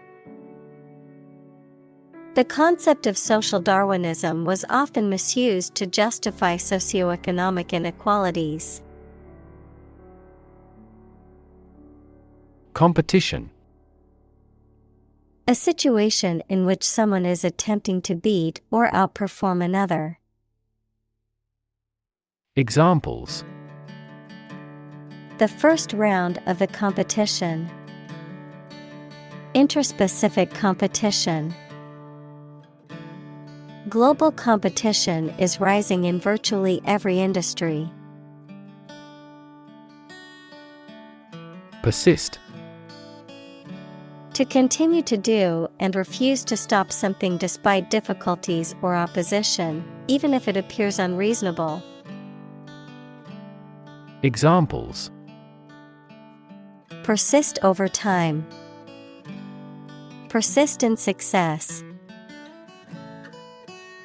The concept of social Darwinism was often misused to justify socioeconomic inequalities. Competition. A situation in which someone is attempting to beat or outperform another. Examples: The first round of the competition. Interspecific competition. Global competition is rising in virtually every industry. Persist. To continue to do and refuse to stop something despite difficulties or opposition, even if it appears unreasonable. Examples: Persist over time. Persist in success.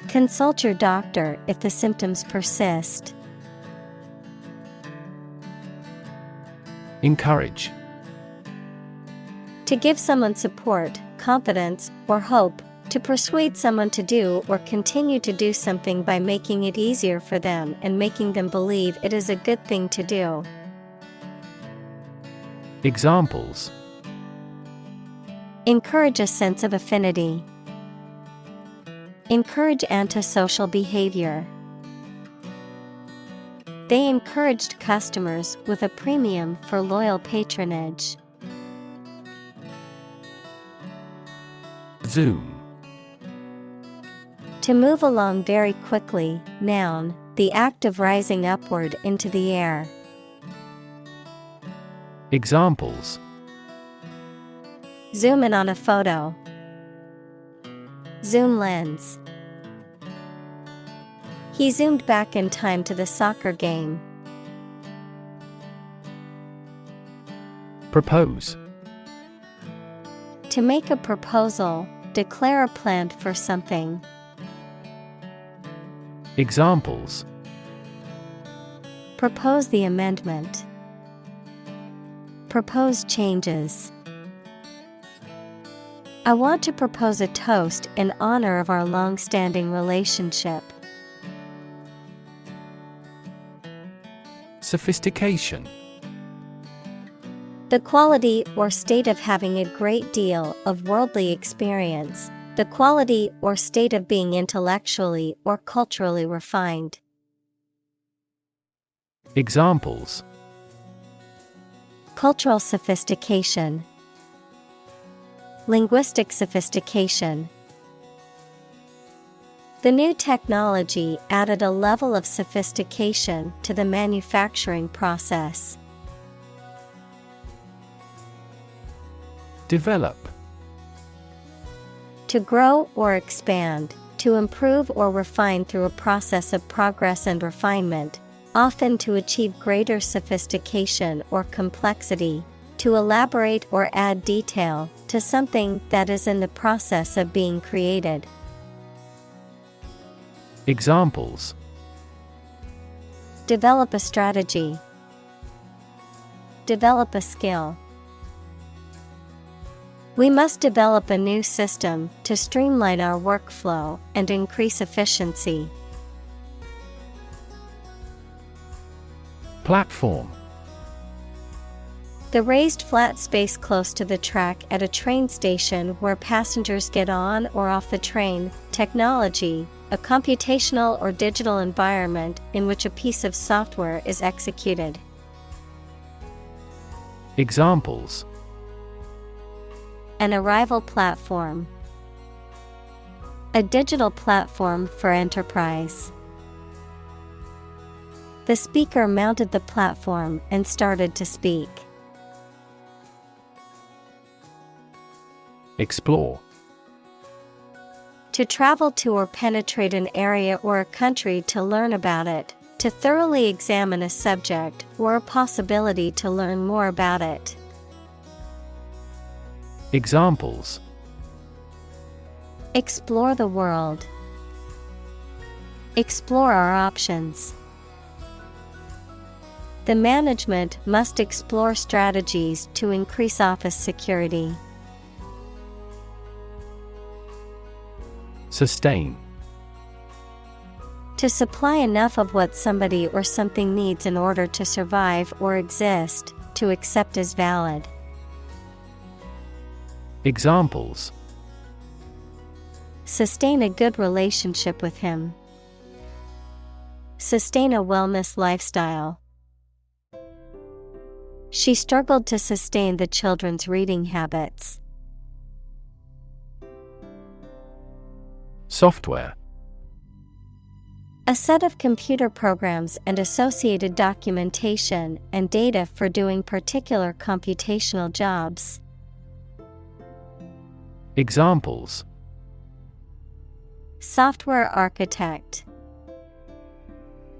Consult your doctor if the symptoms persist. Encourage. To give someone support, confidence, or hope, to persuade someone to do or continue to do something by making it easier for them and making them believe it is a good thing to do. Examples: Encourage a sense of affinity. Encourage antisocial behavior. They encouraged customers with a premium for loyal patronage. Zoom. To move along very quickly, noun, the act of rising upward into the air. Examples: Zoom in on a photo. Zoom lens. He zoomed back in time to the soccer game. Propose. To make a proposal, declare a plan for something. Examples: Propose the amendment. Propose changes. I want to propose a toast in honor of our long-standing relationship. Sophistication. The quality or state of having a great deal of worldly experience, the quality or state of being intellectually or culturally refined. Examples: Cultural sophistication. Linguistic sophistication. The new technology added a level of sophistication to the manufacturing process. Develop. To grow or expand, to improve or refine through a process of progress and refinement, often to achieve greater sophistication or complexity, to elaborate or add detail to something that is in the process of being created. Examples: Develop a strategy. Develop a skill. We must develop a new system to streamline our workflow and increase efficiency. Platform. The raised flat space close to the track at a train station where passengers get on or off the train. Technology, a computational or digital environment in which a piece of software is executed. Examples: An arrival platform. A digital platform for enterprise. The speaker mounted the platform and started to speak. Explore. To travel to or penetrate an area or a country to learn about it, to thoroughly examine a subject or a possibility to learn more about it. Examples: Explore the world. Explore our options. The management must explore strategies to increase office security. Sustain. To supply enough of what somebody or something needs in order to survive or exist, to accept as valid. Examples: Sustain a good relationship with him. Sustain a wellness lifestyle. She struggled to sustain the children's reading habits. Software. A set of computer programs and associated documentation and data for doing particular computational jobs. Examples: Software architect.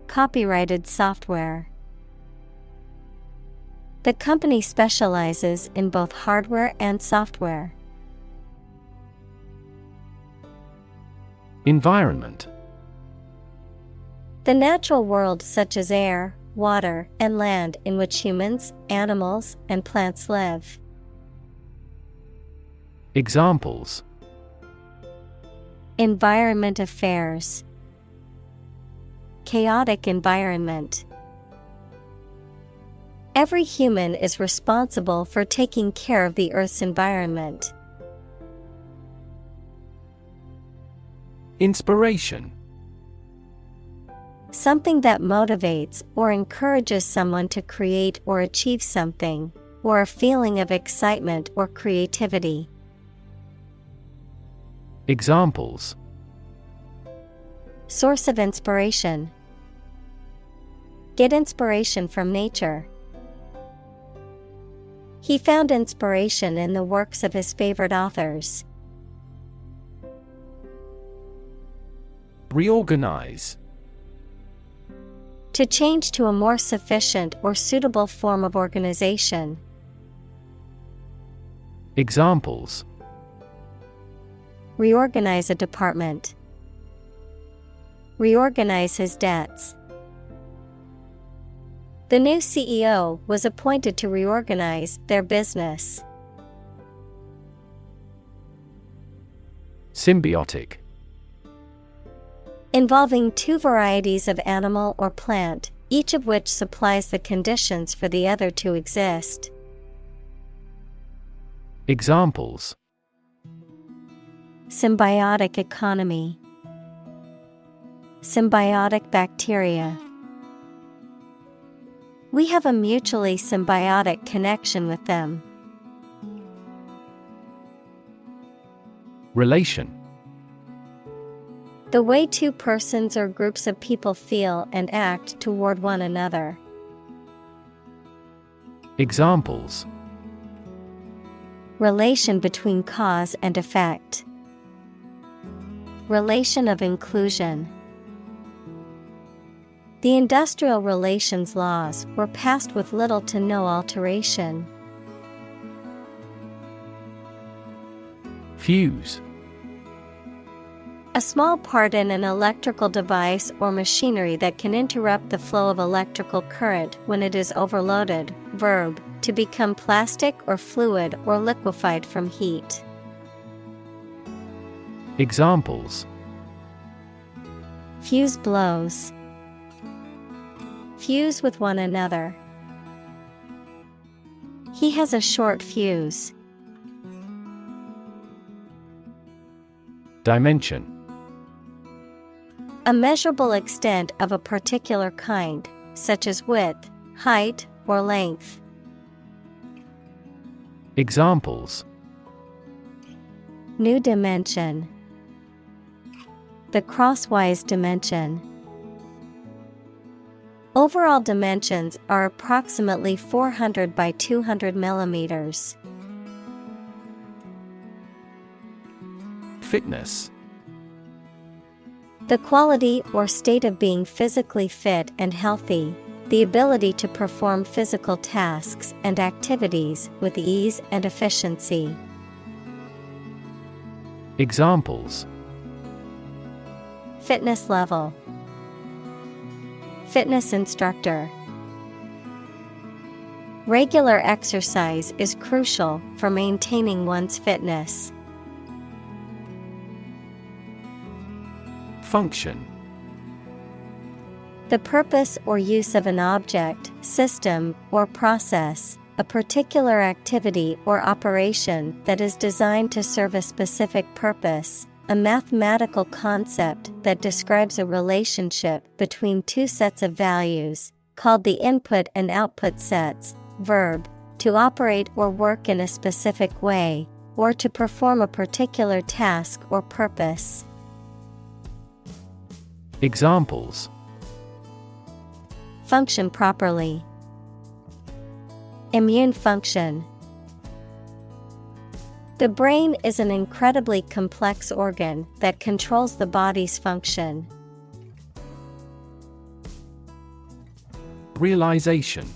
Copyrighted software. The company specializes in both hardware and software. Environment. The natural world such as air, water, and land in which humans, animals, and plants live. Examples: Environment affairs. Chaotic environment. Every human is responsible for taking care of the Earth's environment. Inspiration. Something that motivates or encourages someone to create or achieve something, or a feeling of excitement or creativity. Examples: Source of inspiration. Get inspiration from nature. He found inspiration in the works of his favorite authors. Reorganize. To change to a more sufficient or suitable form of organization. Examples: Reorganize a department. Reorganize his debts. The new CEO was appointed to reorganize their business. Symbiotic. Involving two varieties of animal or plant, each of which supplies the conditions for the other to exist. Examples: Symbiotic economy. Symbiotic bacteria. We have a mutually symbiotic connection with them. Relation. The way two persons or groups of people feel and act toward one another. Examples: Relation between cause and effect. Relation of inclusion. The industrial relations laws were passed with little to no alteration. Fuse. A small part in an electrical device or machinery that can interrupt the flow of electrical current when it is overloaded. Verb, to become plastic or fluid or liquefied from heat. Examples: Fuse blows. Fuse with one another. He has a short fuse. Dimension. A measurable extent of a particular kind, such as width, height, or length. Examples: New dimension. The crosswise dimension. Overall dimensions are approximately 400 by 200 millimeters. Fitness. The quality or state of being physically fit and healthy, the ability to perform physical tasks and activities with ease and efficiency. Examples: Fitness level. Fitness instructor. Regular exercise is crucial for maintaining one's fitness. Function. The purpose or use of an object, system, or process, a particular activity or operation that is designed to serve a specific purpose, a mathematical concept that describes a relationship between two sets of values, called the input and output sets. Verb, to operate or work in a specific way, or to perform a particular task or purpose. Examples: Function properly. Immune function. The brain is an incredibly complex organ that controls the body's function. Realization.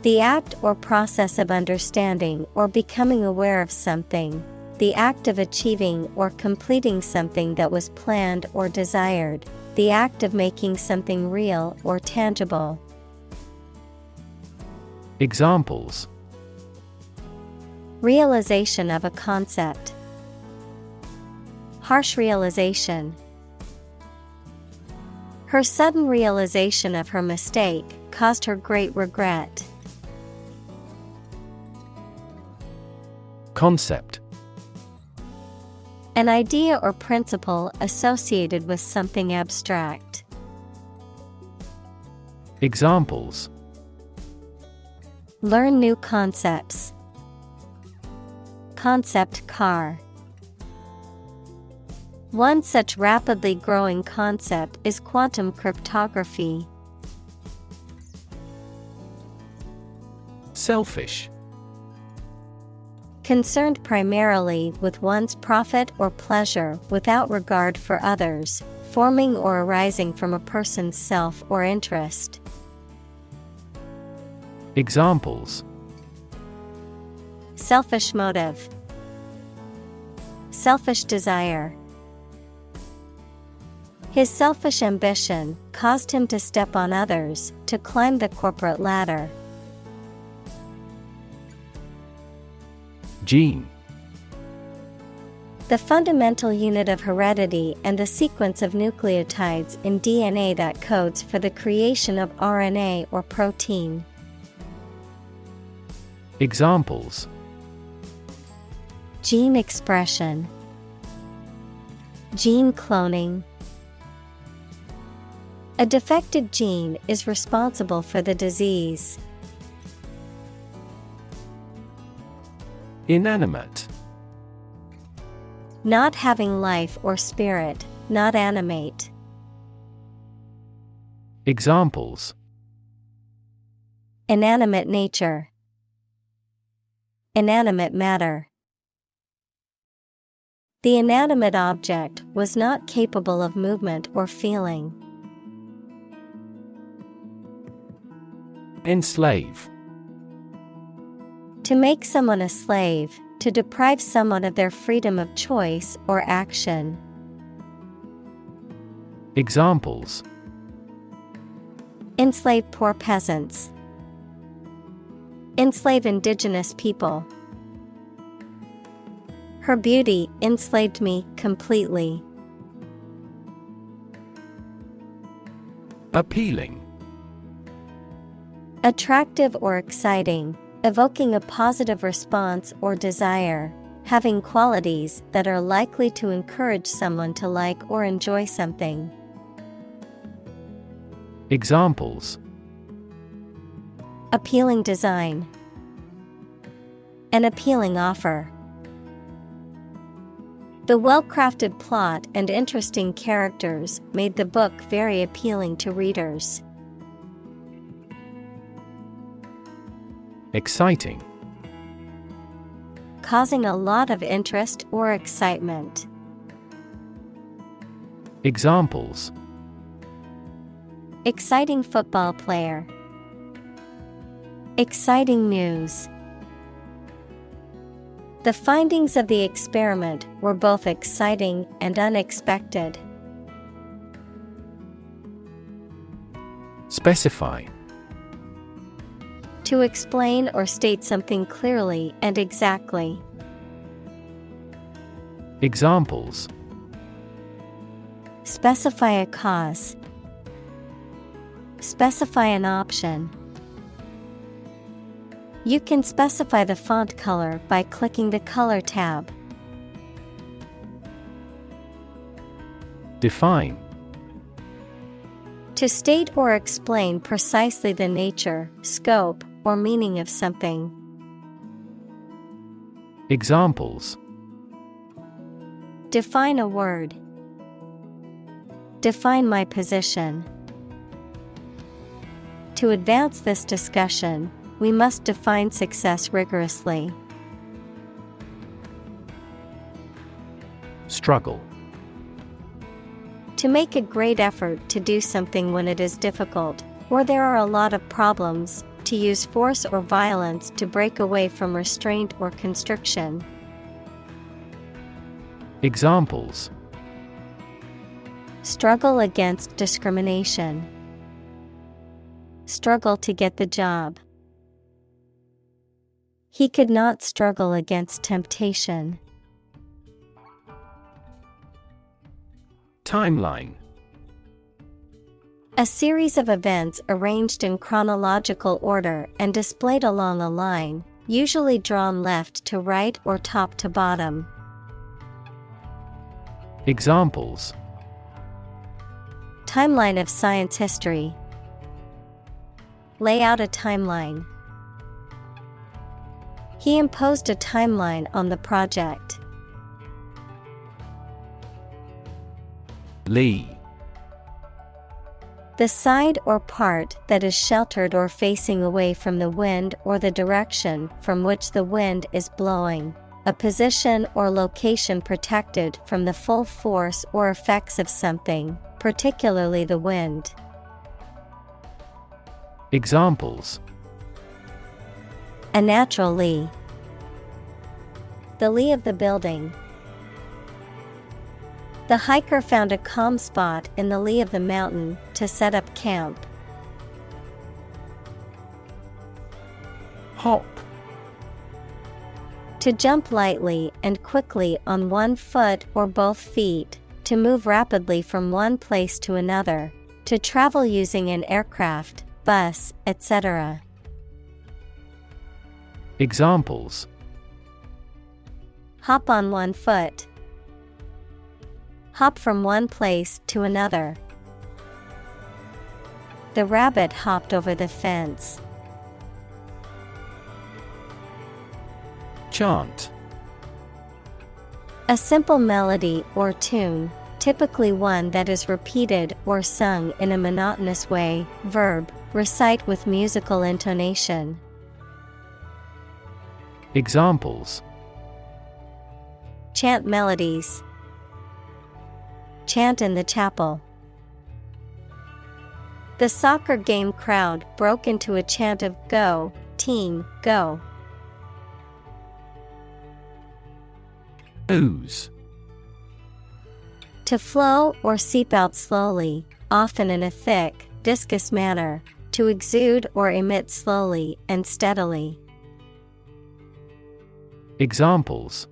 The act or process of understanding or becoming aware of something. The act of achieving or completing something that was planned or desired. The act of making something real or tangible. Examples: Realization of a concept. Harsh realization. Her sudden realization of her mistake caused her great regret. Concept. An idea or principle associated with something abstract. Examples: Learn new concepts. Concept car. One such rapidly growing concept is quantum cryptography. Selfish. Concerned primarily with one's profit or pleasure without regard for others, forming or arising from a person's self or interest. Examples: Selfish motive. Selfish desire. His selfish ambition caused him to step on others to climb the corporate ladder. Gene. The fundamental unit of heredity and the sequence of nucleotides in DNA that codes for the creation of RNA or protein. Examples: Gene expression. Gene cloning. A defective gene is responsible for the disease. Inanimate. Not having life or spirit, not animate. Examples: Inanimate nature. Inanimate matter. The inanimate object was not capable of movement or feeling. Enslave. To make someone a slave, to deprive someone of their freedom of choice or action. Examples: Enslave poor peasants. Enslave indigenous people. Her beauty enslaved me completely. Appealing. Attractive or exciting, evoking a positive response or desire, having qualities that are likely to encourage someone to like or enjoy something. Examples: Appealing design. An appealing offer. The well-crafted plot and interesting characters made the book very appealing to readers. Exciting. Causing a lot of interest or excitement. Examples: Exciting football player. Exciting news. The findings of the experiment were both exciting and unexpected. Specify. To explain or state something clearly and exactly. Examples: Specify a cause. Specify an option. You can specify the font color by clicking the Color tab. Define. To state or explain precisely the nature, scope, or meaning of something. Examples: Define a word. Define my position. To advance this discussion, we must define success rigorously. Struggle. To make a great effort to do something when it is difficult, or there are a lot of problems, to use force or violence to break away from restraint or constriction. Examples: Struggle against discrimination. Struggle to get the job. He could not struggle against temptation. Timeline. A series of events arranged in chronological order and displayed along a line, usually drawn left to right or top to bottom. Examples: Timeline of science history. Lay out a timeline. He imposed a timeline on the project. Lee. The side or part that is sheltered or facing away from the wind or the direction from which the wind is blowing. A position or location protected from the full force or effects of something, particularly the wind. Examples: A natural lee. The lee of the building. The hiker found a calm spot in the lee of the mountain to set up camp. Hop. To jump lightly and quickly on one foot or both feet, to move rapidly from one place to another, to travel using an aircraft, bus, etc. Examples: Hop on one foot. Hop from one place to another. The rabbit hopped over the fence. Chant. A simple melody or tune, typically one that is repeated or sung in a monotonous way. Verb, recite with musical intonation. Examples: Chant melodies. Chant in the chapel. The soccer game crowd broke into a chant of "Go, team, go." Ooze. To flow or seep out slowly, often in a thick, viscous manner, to exude or emit slowly and steadily. Examples: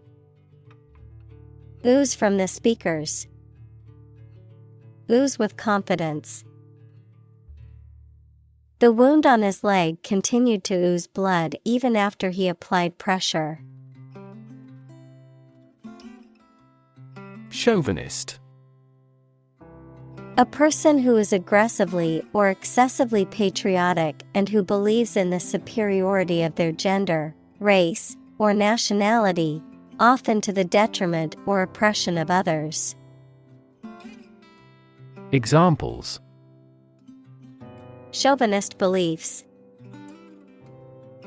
Ooze from the speakers. Ooze with confidence. The wound on his leg continued to ooze blood even after he applied pressure. Chauvinist. A person who is aggressively or excessively patriotic and who believes in the superiority of their gender, race, or nationality, often to the detriment or oppression of others. Examples: Chauvinist beliefs.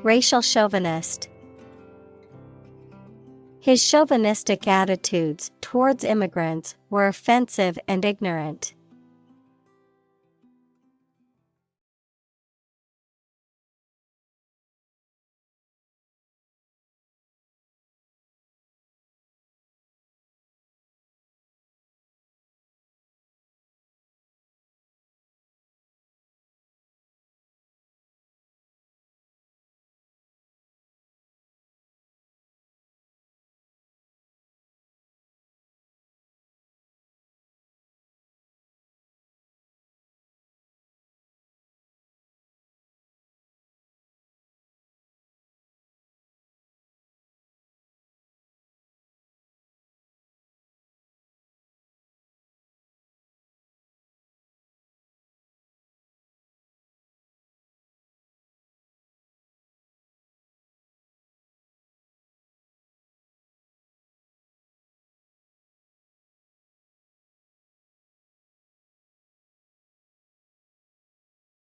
Racial chauvinist. His chauvinistic attitudes towards immigrants were offensive and ignorant.